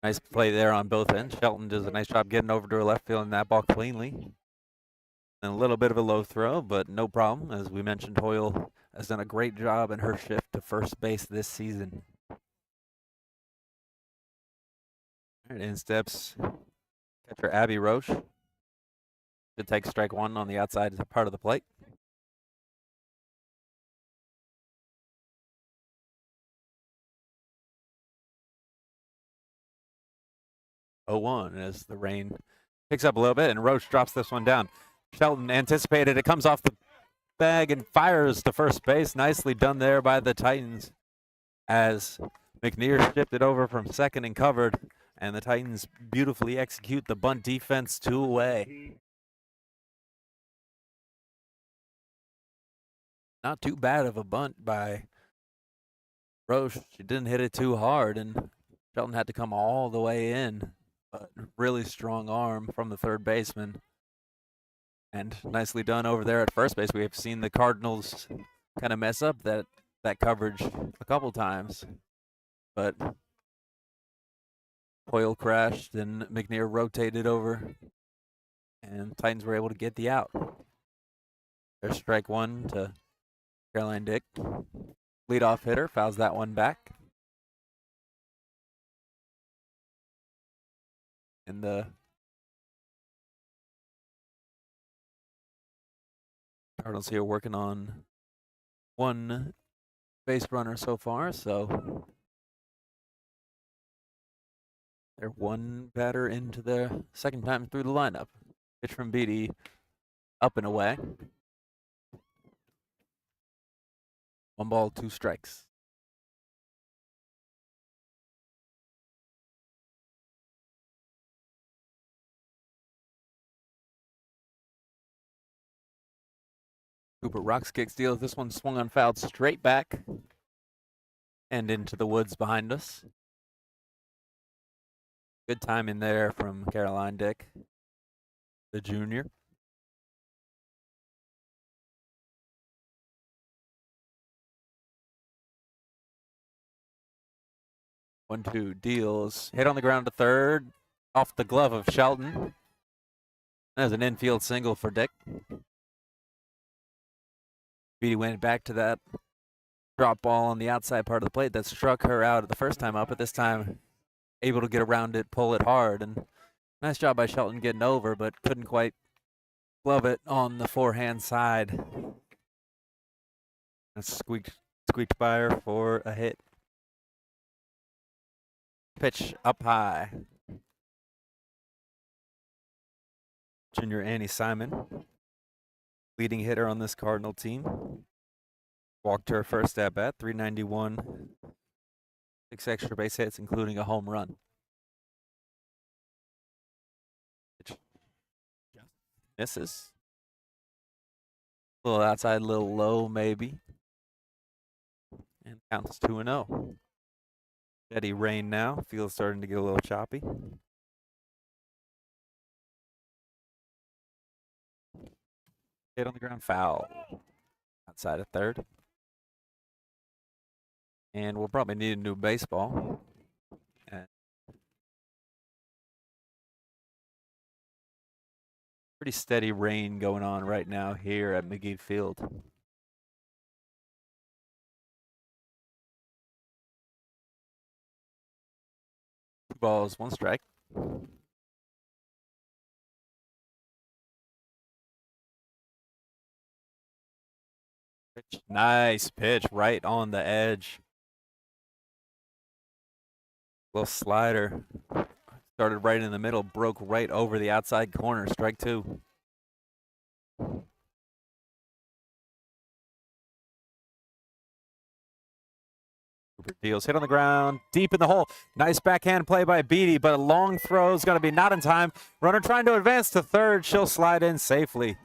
Nice play there on both ends. Shelton does a nice job getting over to her left field and that ball cleanly. And a little bit of a low throw, but no problem. As we mentioned, Hoyle has done a great job in her shift to first base this season. All right, in steps catcher Abby Roche. Should take strike 1 on the outside part of the plate. Oh, 1 as the rain picks up a little bit and Roche drops this one down. Shelton anticipated it, comes off the bag and fires to first base. Nicely done there by the Titans as McNear shipped it over from second and covered, and the Titans beautifully execute the bunt defense 2 away. Not too bad of a bunt by Roche. She didn't hit it too hard, and Shelton had to come all the way in, but really strong arm from the third baseman. And nicely done over there at first base. We have seen the Cardinals kind of mess up that coverage a couple times, but Hoyle crashed and McNear rotated over, and Titans were able to get the out. There's strike 1 to Caroline Dick. Leadoff hitter fouls that one back. And the Cardinals here working on 1 base runner so far, so they're 1 batter into the second time through the lineup. Pitch from Beatty, up and away. 1 ball, 2 strikes. Cooper rocks, kicks, deals. This one swung on, fouled straight back and into the woods behind us. Good time in there from Caroline Dick, the junior. One, 2 deals. Hit on the ground to third. Off the glove of Shelton. There's an infield single for Dick. Beatty went back to that drop ball on the outside part of the plate that struck her out the first time up, but this time able to get around it, pull it hard, and nice job by Shelton getting over, but couldn't quite glove it on the forehand side. And squeaked by her for a hit. Pitch up high. Junior Annie Simon, leading hitter on this Cardinal team. Walked her first at bat, 391, 6 extra base hits, including a home run. Pitch. Misses. A little outside, a little low maybe. And counts 2-0. Steady rain now. Field's starting to get a little choppy. Hit on the ground, foul. Outside of third. And we'll probably need a new baseball. And pretty steady rain going on right now here at McGee Field. 2 balls, 1 strike. Pitch. Nice pitch right on the edge. Little slider. Started right in the middle, broke right over the outside corner. Strike 2. Cooper deals, hit on the ground, deep in the hole. Nice backhand play by Beatty, but a long throw is going to be not in time. Runner trying to advance to third. She'll slide in safely.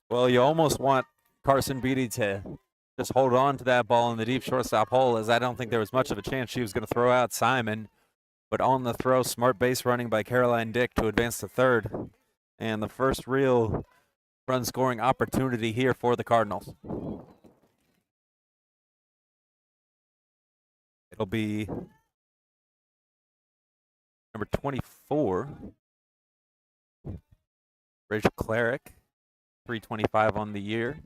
Well, you almost want Carson Beatty to just hold on to that ball in the deep shortstop hole, as I don't think there was much of a chance she was going to throw out Simon. But on the throw, smart base running by Caroline Dick to advance to third. And the first real run scoring opportunity here for the Cardinals. It'll be number 24, Rachel Clarick, 325 on the year.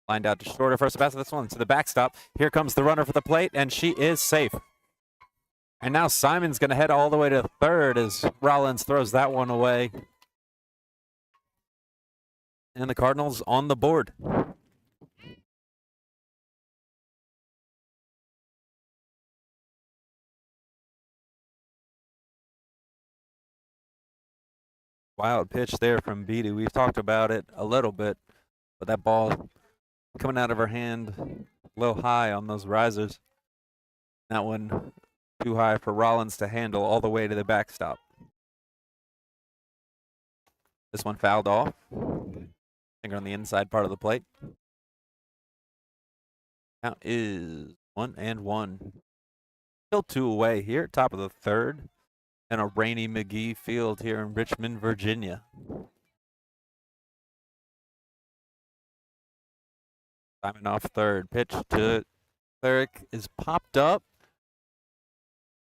Lined out to shorter first pass. This one to the backstop. Here comes the runner for the plate, and she is safe. And now Simon's going to head all the way to third as Rollins throws that one away. And the Cardinals on the board. Wild pitch there from Beatty. We've talked about it a little bit, but that ball coming out of her hand a little high on those risers. That one too high for Rollins to handle all the way to the backstop. This one fouled off. Finger on the inside part of the plate. Count is 1-1. Still 2 away here, top of the third. And a rainy McGee Field here in Richmond, Virginia. Simon off third. Pitch to Clarick is popped up.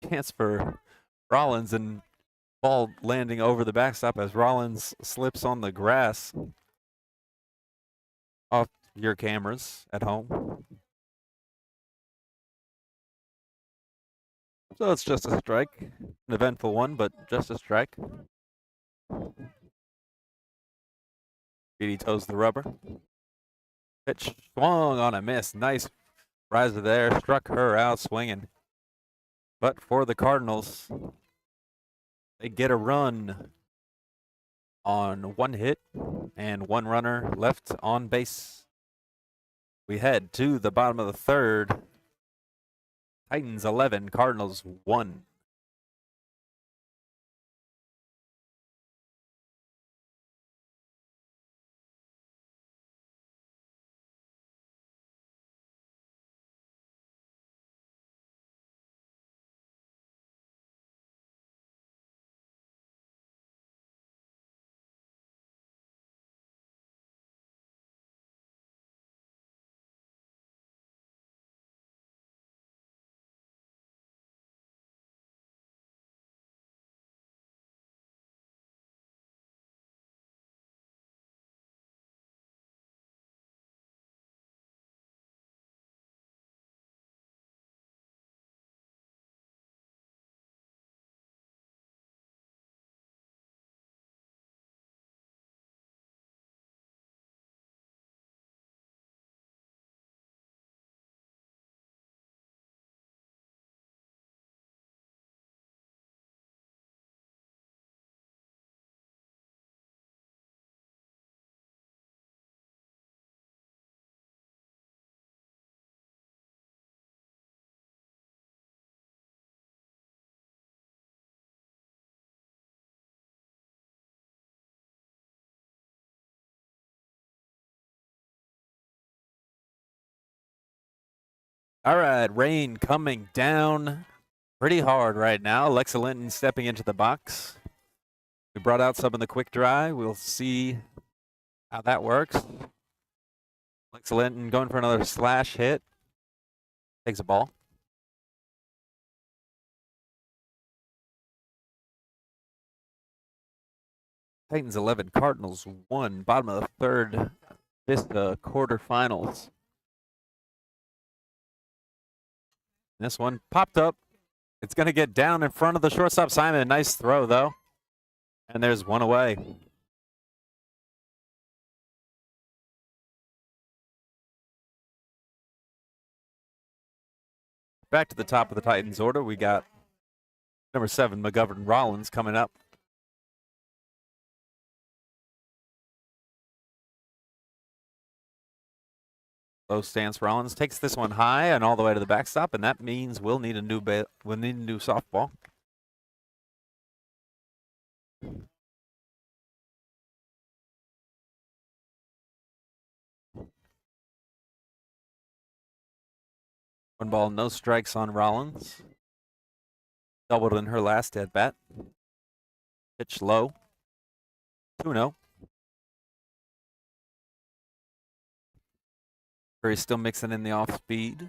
Chance for Rollins, and ball landing over the backstop as Rollins slips on the grass. Off your cameras at home. So it's just a strike. An eventful one, but just a strike. Beatty toes the rubber. Pitch swung on a miss. Nice riser there. Struck her out swinging. But for the Cardinals, they get a run on 1 hit and 1 runner left on base. We head to the bottom of the third. Titans 11, Cardinals 1. All right, rain coming down pretty hard right now. Alexa Linton stepping into the box. We brought out some of the quick dry. We'll see how that works. Alexa Linton going for another slash hit. Takes a ball. Titans 11, Cardinals 1. Bottom of the third, VISAA quarterfinals. This one popped up. It's going to get down in front of the shortstop, Simon. Nice throw, though. And there's one away. Back to the top of the Titans order, we got number 7, McGovern Rollins, coming up. Low stance Rollins takes this one high and all the way to the backstop, and that means we'll need a new softball. One ball, no strikes on Rollins. Doubled in her last at bat. Pitch low. 2-0. Curry still mixing in the off speed.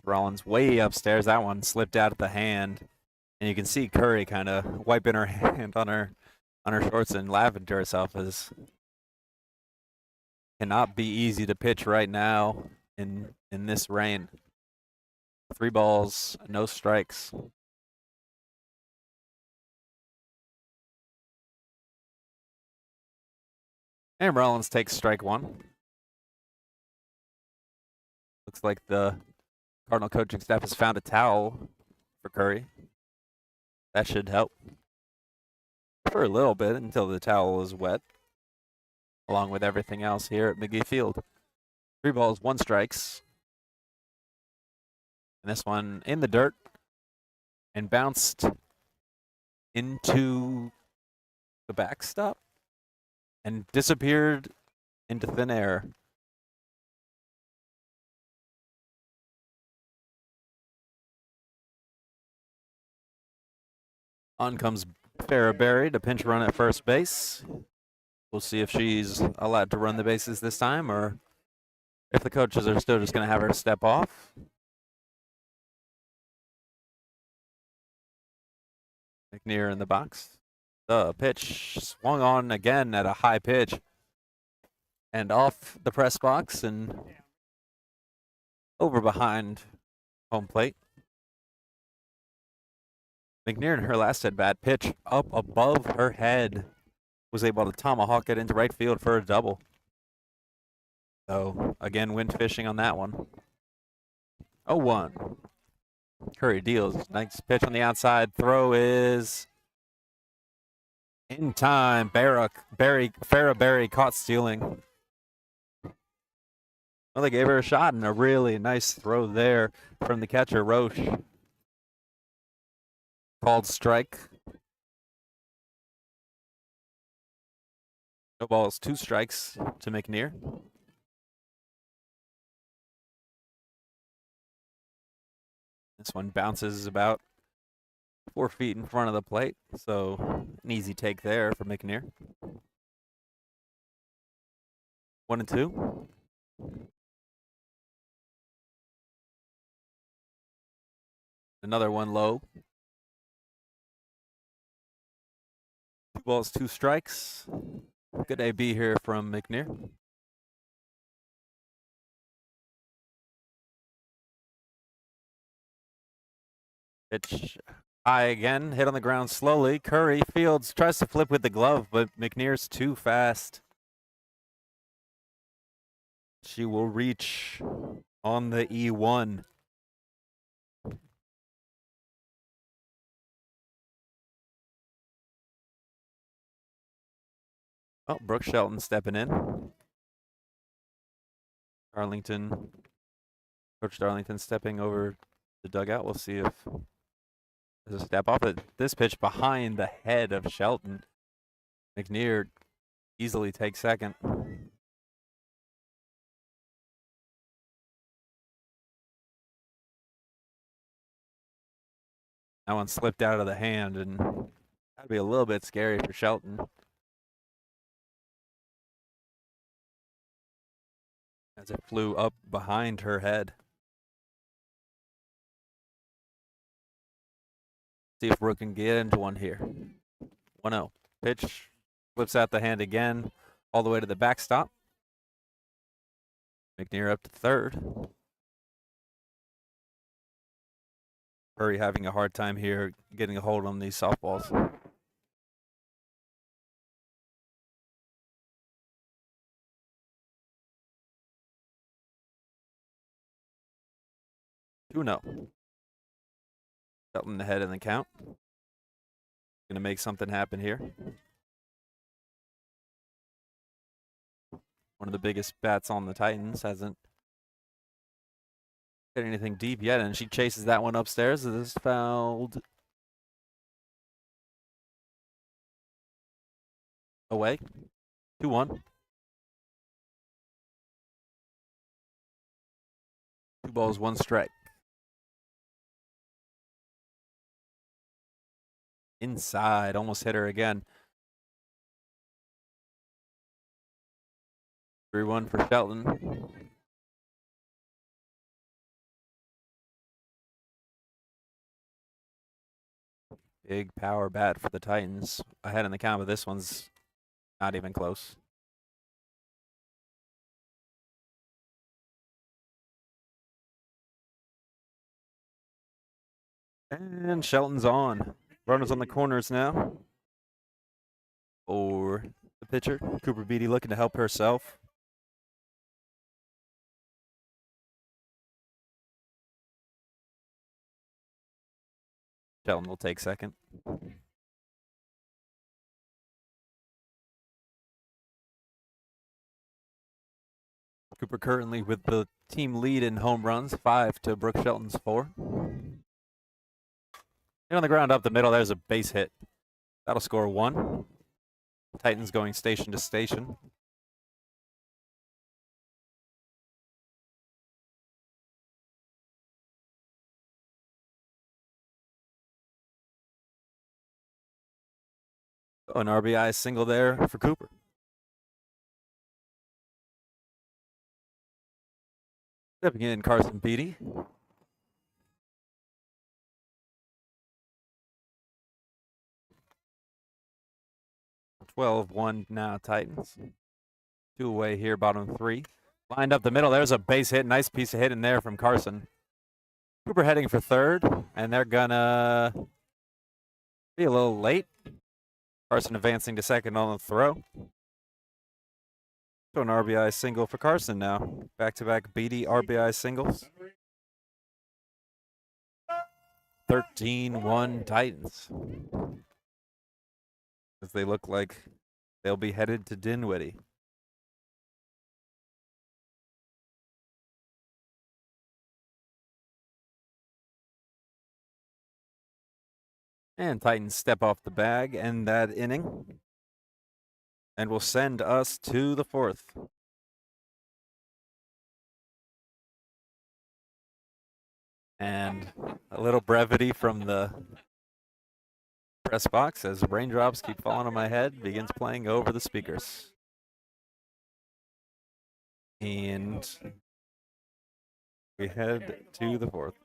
Rollins way upstairs. That one slipped out of the hand. And you can see Curry kind of wiping her hand on her shorts and laughing to herself, as cannot be easy to pitch right now in this rain. 3 balls, no strikes. And Rollins takes strike 1. Looks like the Cardinal coaching staff has found a towel for Curry. That should help for a little bit until the towel is wet, along with everything else here at McGee Field. 3 balls, 1 strikes. And this one in the dirt and bounced into the backstop and disappeared into thin air. On comes Farrahberry to pinch run at first base. We'll see if she's allowed to run the bases this time, or if the coaches are still just going to have her step off. McNear in the box. The pitch swung on again at a high pitch and off the press box and over behind home plate. McNear in her last at-bat, pitch up above her head, was able to tomahawk it into right field for a double. So, again, wind fishing on that one. 0-1. Curry deals. Nice pitch on the outside. Throw is in time. Farrahberry caught stealing. Well, they gave her a shot, and a really nice throw there from the catcher, Roche. Called strike. No balls, 2 strikes to McNear. This one bounces about 4 feet in front of the plate, so an easy take there for McNear. 1-2. Another one low. 2 balls, 2 strikes. Good AB here from McNear. Pitch high again, hit on the ground slowly. Curry fields, tries to flip with the glove, but McNear's too fast. She will reach on the E1. Oh, Brooke Shelton stepping in. Coach Darlington stepping over the dugout. We'll see if there's a step off. This pitch behind the head of Shelton. McNear easily takes second. That one slipped out of the hand, and that'd be a little bit scary for Shelton. As it flew up behind her head. See if Rook can get into one here. 1-0. Pitch flips out the hand again, all the way to the backstop. McNear up to third. Hurry having a hard time here getting a hold on these softballs. Two no. Shelton ahead in the count. Gonna make something happen here. One of the biggest bats on the Titans hasn't hit anything deep yet, and she chases that one upstairs. It is fouled away. 2-1. 2 balls, 1 strike. Inside, almost hit her again. 3-1 for Shelton. Big power bat for the Titans. Ahead in the count, but this one's not even close. And Shelton's on. Runners on the corners now. Or the pitcher, Cooper Beatty, looking to help herself. Shelton will take second. Cooper currently with the team lead in home runs, 5 to Brooke Shelton's 4. On the ground up the middle, there's a base hit. That'll score 1. Titans going station to station. An RBI single there for Cooper. Stepping in, Carson Beatty. (12-1) now Titans. 2 away here, bottom 3. Lined up the middle, there's a base hit. Nice piece of hitting there from Carson. Cooper heading for third, and they're gonna be a little late. Carson advancing to second on the throw. So an RBI single for Carson now. Back-to-back Beatty RBI singles. 13-1 Titans. As they look like they'll be headed to Dinwiddie. And Titans step off the bag and that inning. And will send us to the 4th. And a little brevity from the press box as raindrops keep falling on my head, begins playing over the speakers. And we head to the 4th.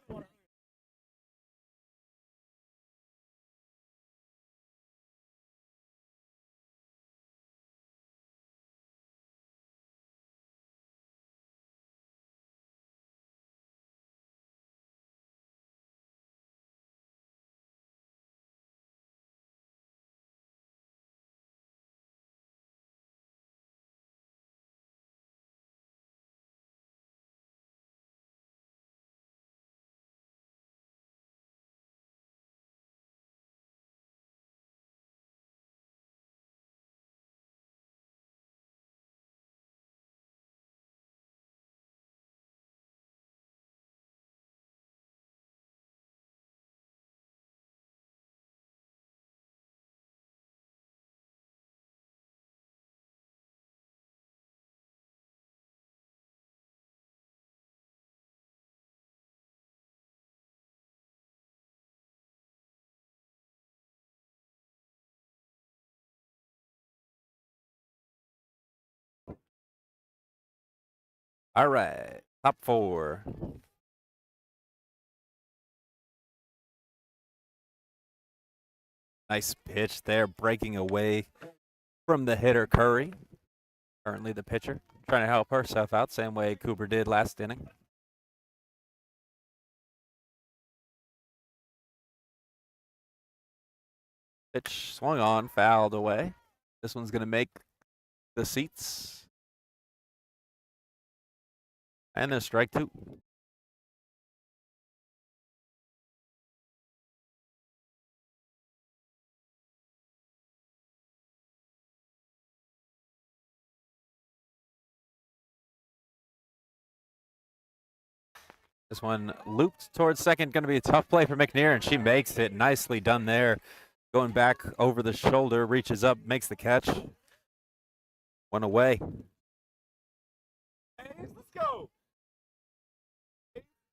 All right, top 4. Nice pitch there, breaking away from the hitter Curry. Currently the pitcher, trying to help herself out, same way Cooper did last inning. Pitch swung on, fouled away. This one's going to make the seats. And a strike 2. This one looped towards second, going to be a tough play for McNair, and she makes it. Nicely done there. Going back over the shoulder, reaches up, makes the catch. One away. Let's go.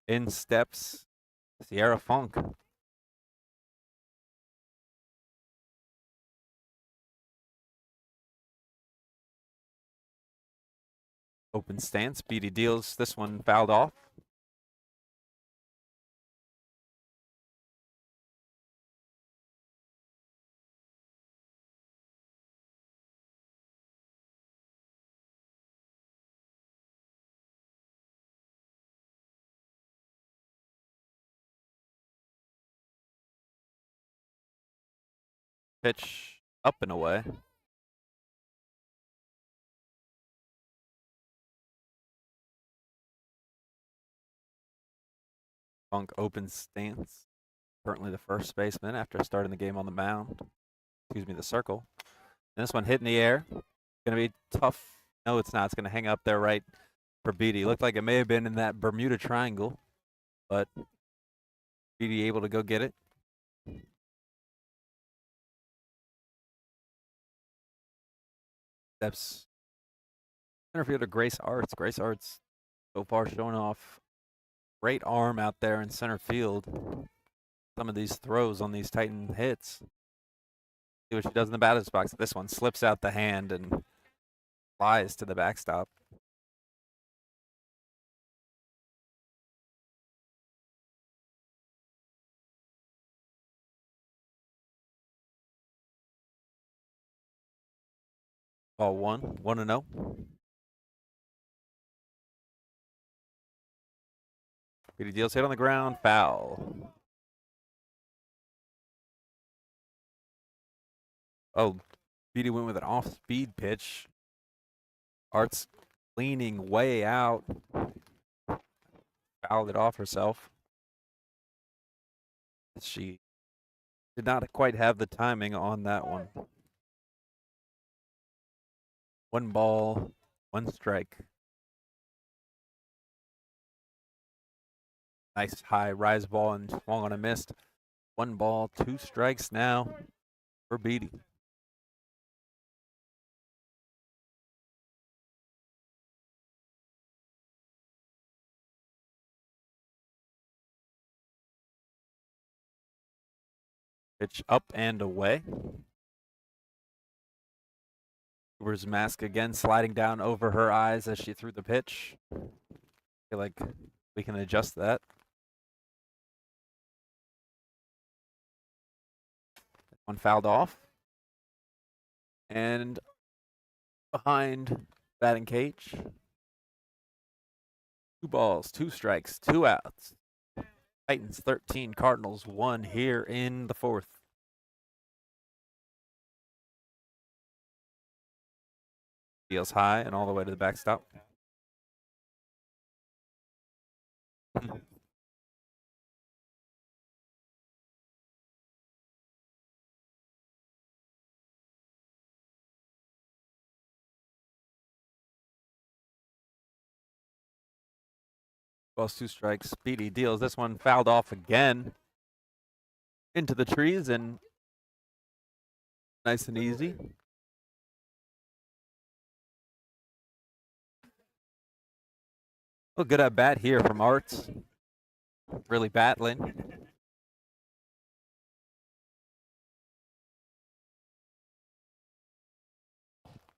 In steps Sierra Funk. Open stance. Beatty deals this one, fouled off. Pitch up and away. Funk open stance. Currently the first baseman after starting the game on the mound. Excuse me, the circle. And this one hit in the air. Going to be tough. No, it's not. It's going to hang up there right for Beatty. Looked like it may have been in that Bermuda Triangle, but Beatty able to go get it. Steps center fielder Grace Arts. Grace Arts so far showing off great arm out there in center field. Some of these throws on these Titan hits. See what she does in the batter's box. This one slips out the hand and flies to the backstop. Ball 1-0. Beatty deals hit on the ground, foul. Oh, Beatty went with an off-speed pitch. Arts leaning way out. Fouled it off herself. She did not quite have the timing on that one. 1 ball, 1 strike. Nice high rise ball and swung on a missed. 1 ball, 2 strikes now for Beatty. Pitch up and away. Cooper's mask again sliding down over her eyes as she threw the pitch. Feel like we can adjust that. One fouled off. And behind batting cage. 2 balls, 2 strikes, 2 outs. Titans 13, Cardinals 1 here in the 4th. Deals high and all the way to the backstop. Balls, 2 strikes. Beatty deals this one, fouled off again. Into the trees and nice and easy. Oh, good at bat here from Arts. Really battling.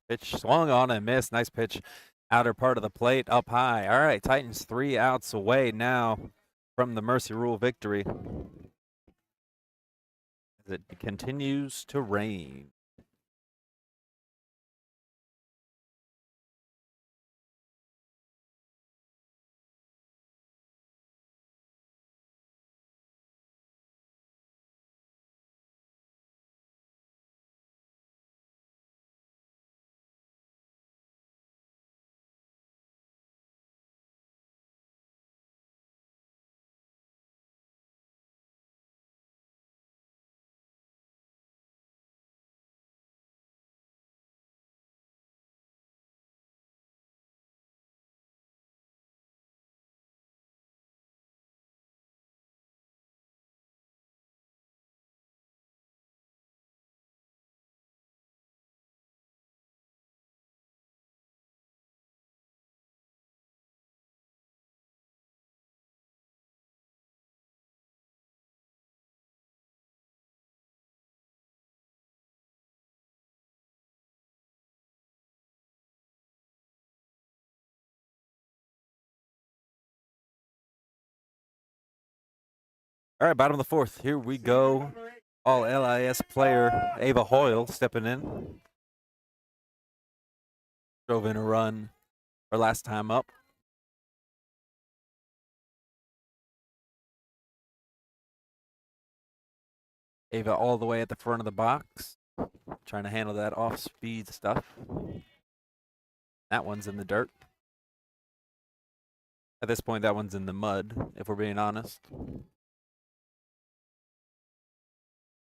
Pitch swung on and missed. Nice pitch Outer part of the plate, up high. All right, Titans 3 outs away now from the Mercy Rule victory. As it continues to rain. All right, bottom of the fourth. Here we go. All LIS player Ava Hoyle stepping in. Drove in a run her last time up. Ava all the way at the front of the box. Trying to handle that off-speed stuff. That one's in the dirt. At this point, that one's in the mud, if we're being honest.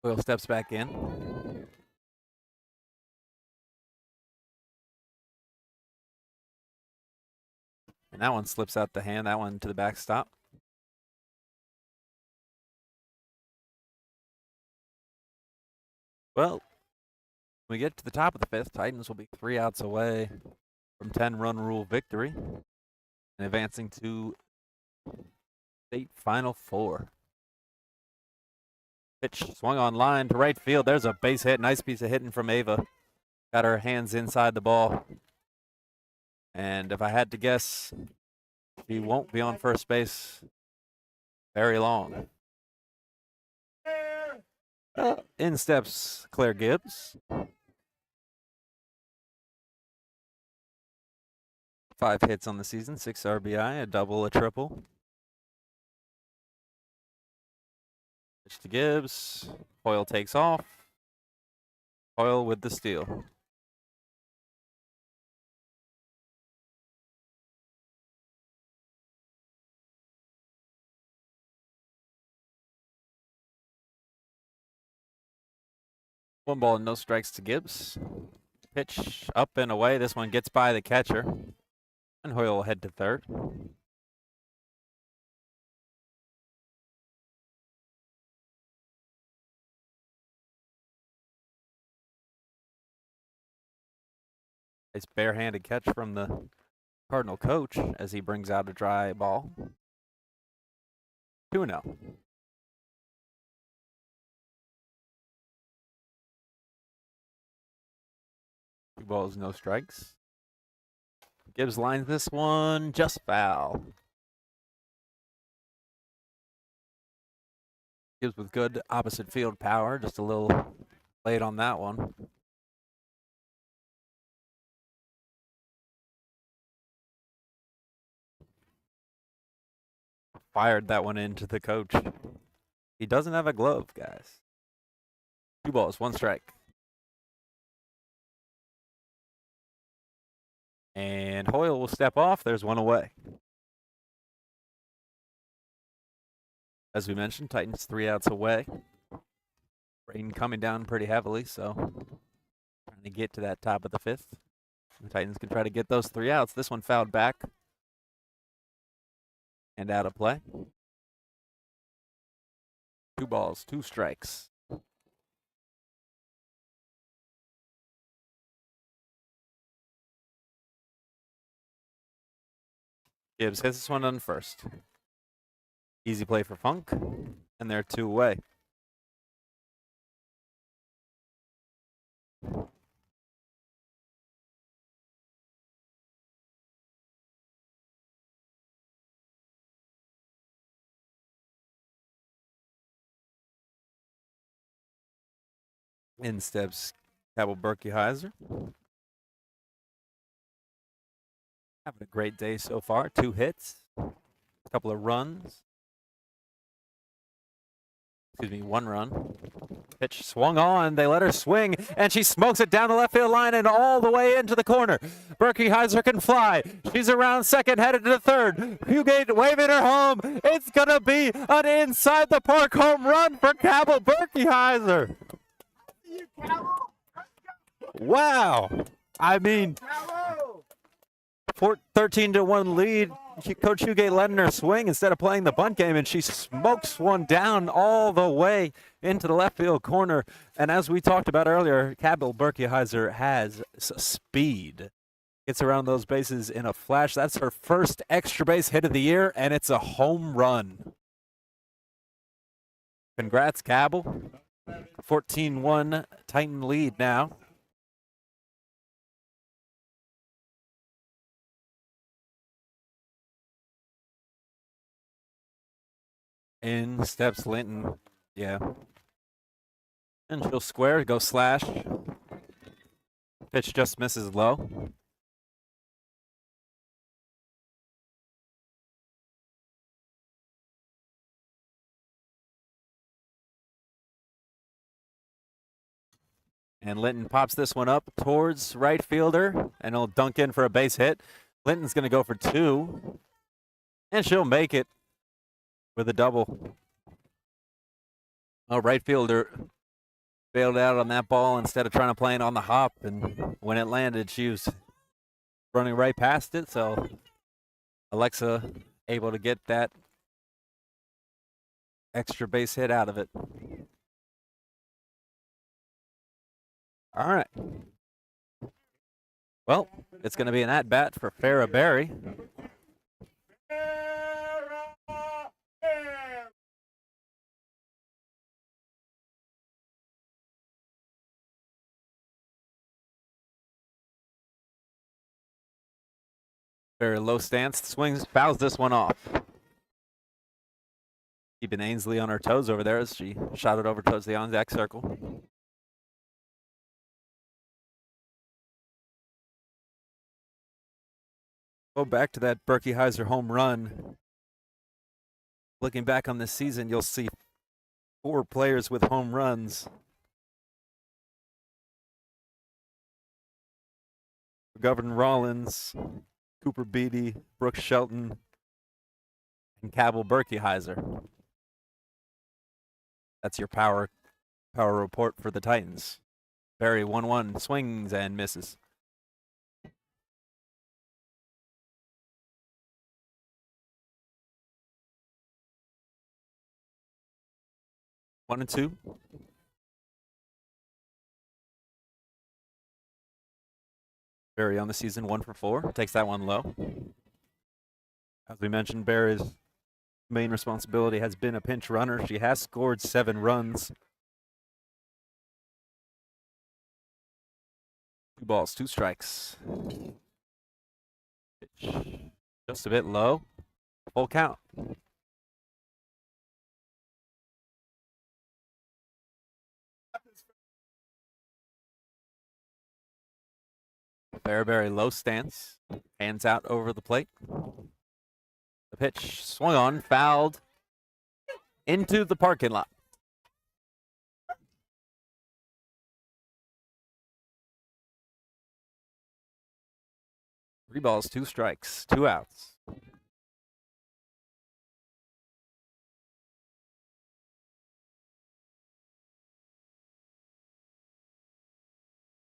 Hoyle steps back in. And that one slips out the hand, that one to the backstop. Well, when we get to the top of the fifth, Titans will be 3 outs away from 10-run rule victory and advancing to state final 4. Pitch swung on line to right field. There's a base hit. Nice piece of hitting from Ava. Got her hands inside the ball. And if I had to guess, she won't be on first base very long. In steps Claire Gibbs. 5 hits on the season, 6 RBI, a double, a triple. Pitch to Gibbs. Hoyle takes off. Hoyle with the steal. One ball and no strikes to Gibbs. Pitch up and away. This one gets by the catcher. And Hoyle will head to third. Nice barehanded catch from the Cardinal coach as he brings out a dry ball. 2-0. Two balls, no strikes. Gibbs lines this one just foul. Gibbs with good opposite field power, just a little late on that one. Fired that one into the coach. He doesn't have a glove, guys. 2 balls, 1 strike. And Hoyle will step off. There's 1 away. As we mentioned, Titans 3 outs away. Rain coming down pretty heavily, so trying to get to that top of the 5th. The Titans can try to get those 3 outs. This one fouled back and out of play. 2 balls, 2 strikes. Gibbs hits this one on first. Easy play for Funk, and they're 2 away. In steps Cabell Berkey-Heiser. Having a great day so far. 2 hits, a couple of runs. Excuse me, 1 run. Pitch swung on. They let her swing, and she smokes it down the left field line and all the way into the corner. Berkey-Heiser can fly. She's around second, headed to the third. Hugate waving her home. It's going to be an inside the park home run for Cabell Berkey-Heiser. Wow. I mean, 13-1 lead. Coach Hugate letting her swing instead of playing the bunt game, and she smokes one down all the way into the left field corner. And as we talked about earlier, Cabell Berkey-Heiser has speed. Gets around those bases in a flash. That's her first extra base hit of the year, and it's a home run. Congrats, Cabell. 14-1 Titan lead now. In steps Linton. Yeah. And she'll square, go slash. Pitch just misses low. And Linton pops this one up towards right fielder, and he'll dunk in for a base hit. Linton's going to go for 2, and she'll make it with a double. Oh, right fielder bailed out on that ball instead of trying to play it on the hop, and when it landed, she was running right past it, so Alexa able to get that extra base hit out of it. All right. Well, it's going to be an at-bat for Farrah Berry. Very low stance, swings, fouls this one off. Keeping Ainsley on her toes over there as she shot it over towards the on-deck circle. Go back to that Berkey-Heiser home run. Looking back on this season, you'll see 4 players with home runs. Governor Rollins, Cooper Beatty, Brooks Shelton, and Cabell Berkey-Heiser. That's your power report for the Titans. Berry 1-1, swings and misses. One and two. Berry on the season 1 for 4. Takes that one low. As we mentioned, Berry's main responsibility has been a pinch runner. She has scored 7 runs. 2 balls, 2 strikes. Pitch just a bit low. Full count. Fairbury low stance, hands out over the plate. The pitch swung on, fouled into the parking lot. Three balls, 2 strikes, 2 outs.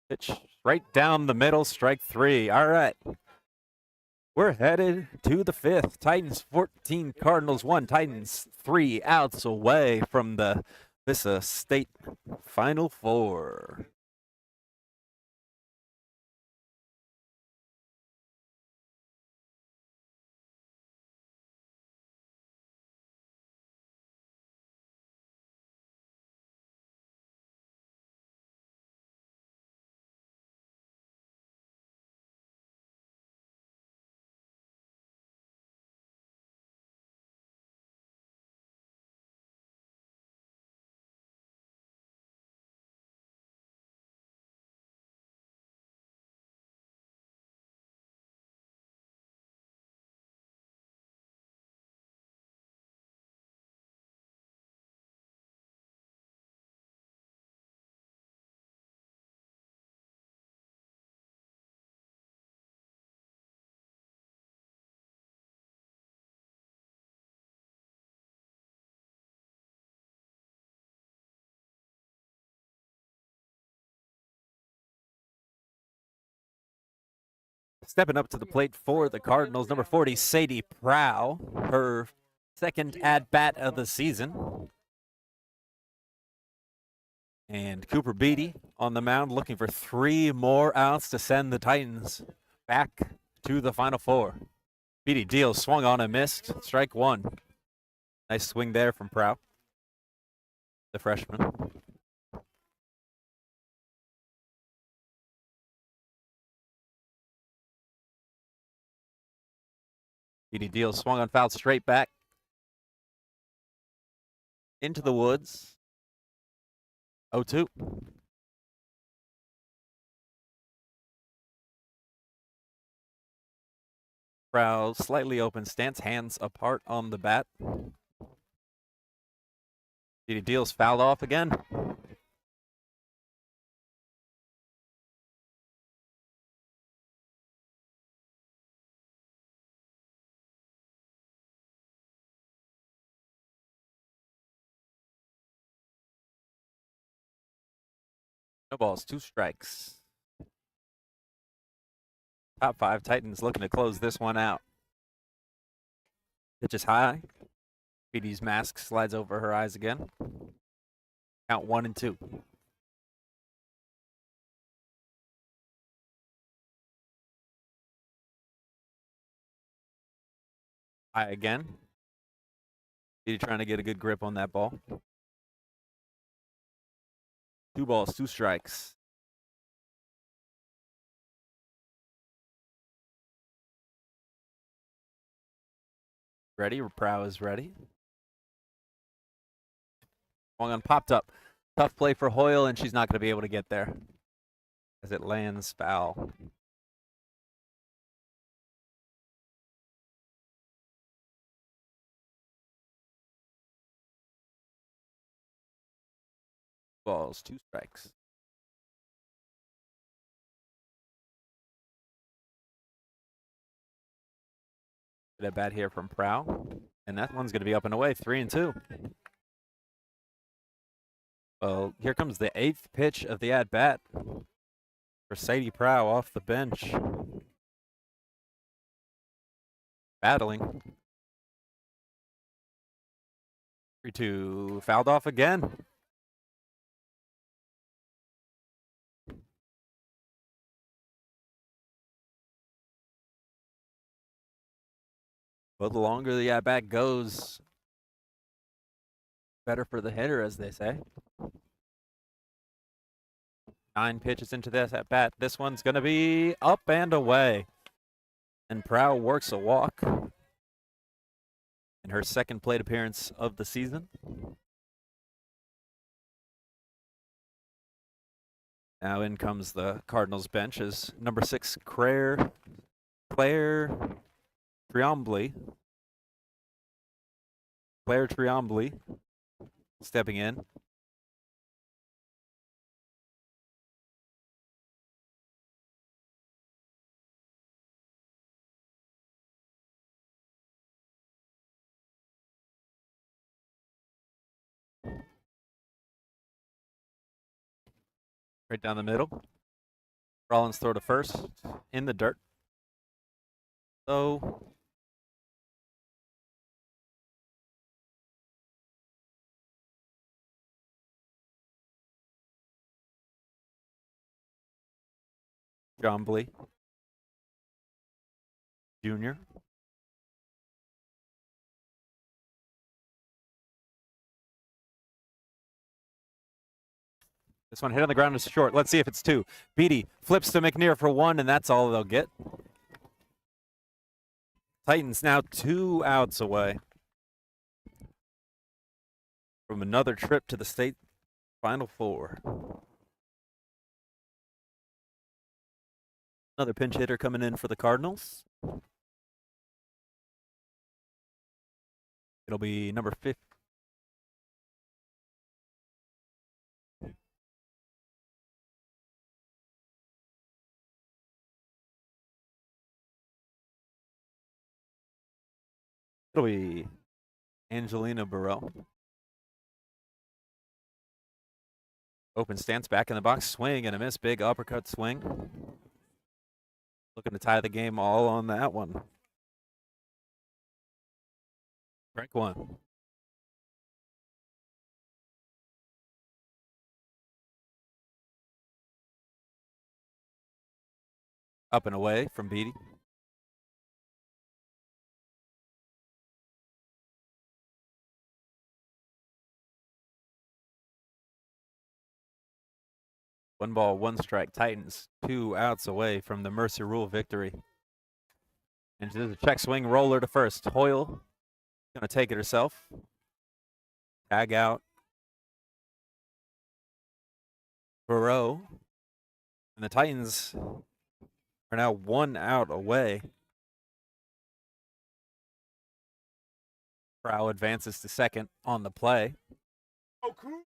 Pitch right down the middle, strike 3. All right. We're headed to the 5th. Titans 14, Cardinals 1. Titans 3 outs away from the VISAA State Final Four. Stepping up to the plate for the Cardinals, number 40, Sadie Prow, her second at-bat of the season. And Cooper Beatty on the mound looking for 3 more outs to send the Titans back to the Final Four. Beatty deals, swung on and missed. Strike 1. Nice swing there from Prow, the freshman. Beatty deals, swung on, foul, straight back into the woods. 0-2. Prow slightly open stance, hands apart on the bat. Beatty deals, fouled off again. No balls, 2 strikes. Top 5 Titans looking to close this one out. Pitch is high. Beatty's mask slides over her eyes again. Count 1-2. High again. Beatty trying to get a good grip on that ball. 2 balls, 2 strikes. Ready? Prow is ready. Swung on, popped up. Tough play for Hoyle, and she's not going to be able to get there as it lands foul. Balls, 2 strikes. Get a bat here from Prow, and that one's going to be up and away, 3-2. Well, here comes the 8th pitch of the at-bat for Sadie Prow off the bench. Battling. 3-2, fouled off again. Well, the longer the at-bat goes, better for the hitter, as they say. 9 pitches into this at-bat. This one's going to be up and away. And Prow works a walk in her second plate appearance of the season. Now in comes the Cardinals bench as number 6, Claire Triombley. Claire Triombley stepping in. Right down the middle. Rollins throw to first in the dirt. So Triombley Jr. This one hit on the ground is short. Let's see if it's 2. Beatty flips to McNear for 1, and that's all they'll get. Titans now 2 outs away from another trip to the state Final Four. Another pinch hitter coming in for the Cardinals. It'll be number 50. It'll be Angelina Burrell. Open stance, back in the box, swing and a miss, big uppercut swing. Looking to tie the game all on that one. Strike one. Up and away from Beatty. One ball, one strike. Titans 2 outs away from the Mercy Rule victory. And there's a check swing roller to first. Hoyle gonna take it herself. Tag out. Burrow. And the Titans are now 1 out away. Prow advances to second on the play.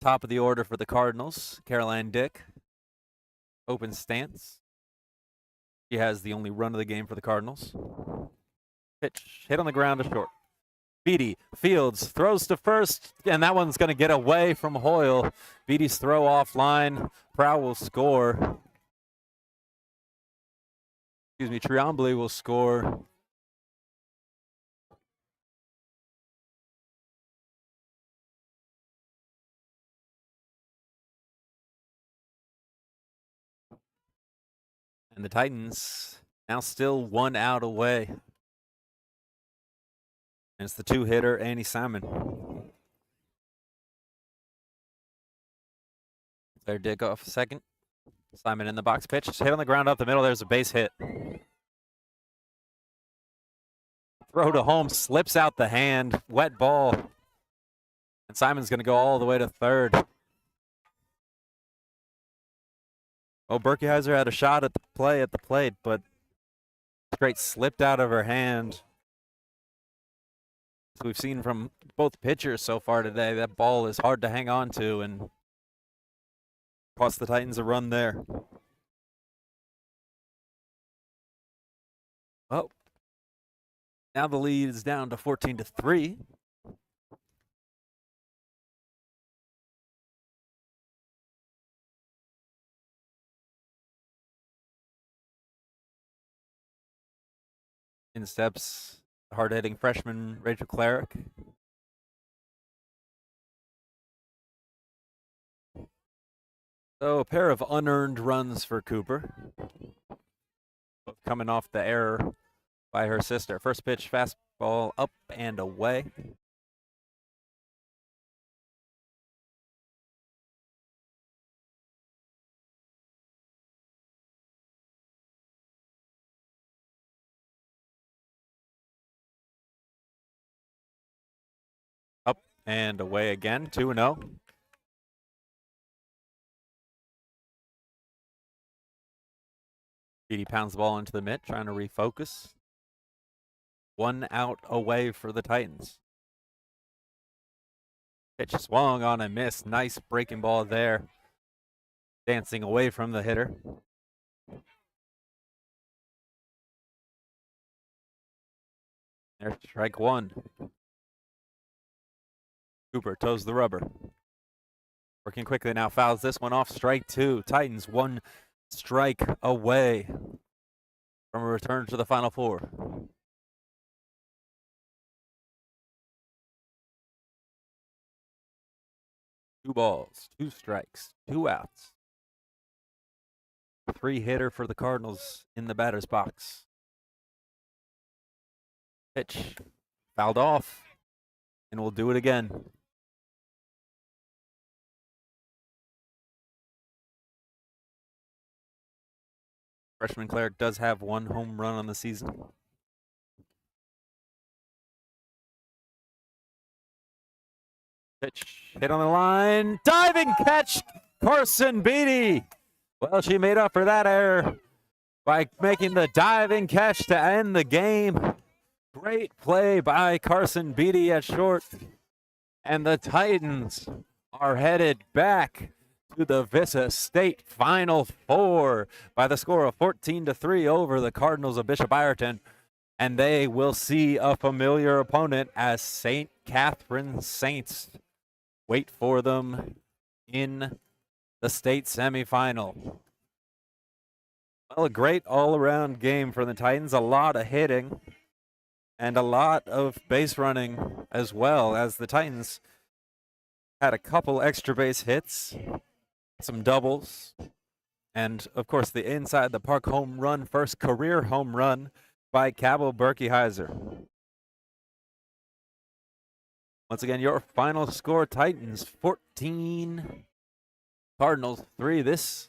Top of the order for the Cardinals, Caroline Dick. Open stance. She has the only run of the game for the Cardinals. Pitch hit on the ground to short. Beatty fields, throws to first, and that one's going to get away from Hoyle. Beatty's throw offline. Prow will score. Triomble will score. And the Titans now still 1 out away. And it's the 2-hitter, Annie Simon. Their dig off second. Simon in the box, pitch, hit on the ground up the middle. There's a base hit. Throw to home, slips out the hand, wet ball. And Simon's going to go all the way to third. Oh, Berkeheiser had a shot at the plate, but straight slipped out of her hand. As we've seen from both pitchers so far today, that ball is hard to hang on to and cost the Titans a run there. Oh, now the lead is down to 14-3. In steps hard-hitting freshman Rachel Clarick. So a pair of unearned runs for Cooper. Coming off the error by her sister. First pitch, fastball up and away. Up and away again, 2-0. Beatty pounds the ball into the mitt, trying to refocus. 1 out away for the Titans. Pitch swung on a miss. Nice breaking ball there. Dancing away from the hitter. There's strike one. Cooper toes the rubber. Working quickly now, fouls this one off. Strike two. Titans 1 strike away from a return to the Final Four. Two balls, 2 strikes, 2 outs. 3-hitter for the Cardinals in the batter's box. Pitch fouled off, and we'll do it again. Freshman Clarick does have 1 home run on the season. Pitch hit on the line. Diving catch, Carson Beatty. Well, she made up for that error by making the diving catch to end the game. Great play by Carson Beatty at short. And the Titans are headed back to the VISAA State Final Four by the score of 14-3 over the Cardinals of Bishop Ireton. And they will see a familiar opponent as St. Catherine Saints wait for them in the state semifinal. Well, a great all-around game for the Titans. A lot of hitting and a lot of base running as well, as the Titans had a couple extra base hits, some doubles, and of course the inside the park home run, first career home run by Cabo Berkeyheiser. Once again, your final score: Titans 14, Cardinals 3. This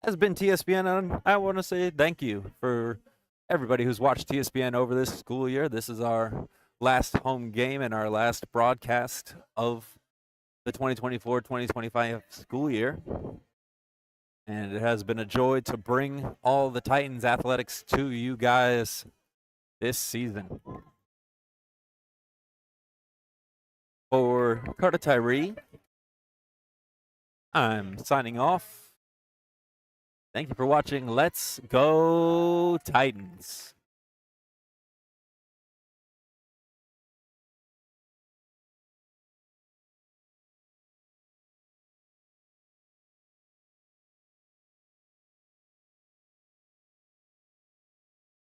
has been TSPN, and I want to say thank you for everybody who's watched TSPN over this school year. This is our last home game and our last broadcast of the 2024-2025 school year. And it has been a joy to bring all the Titans athletics to you guys this season. For Carter Tyree, I'm signing off. Thank you for watching. Let's go Titans.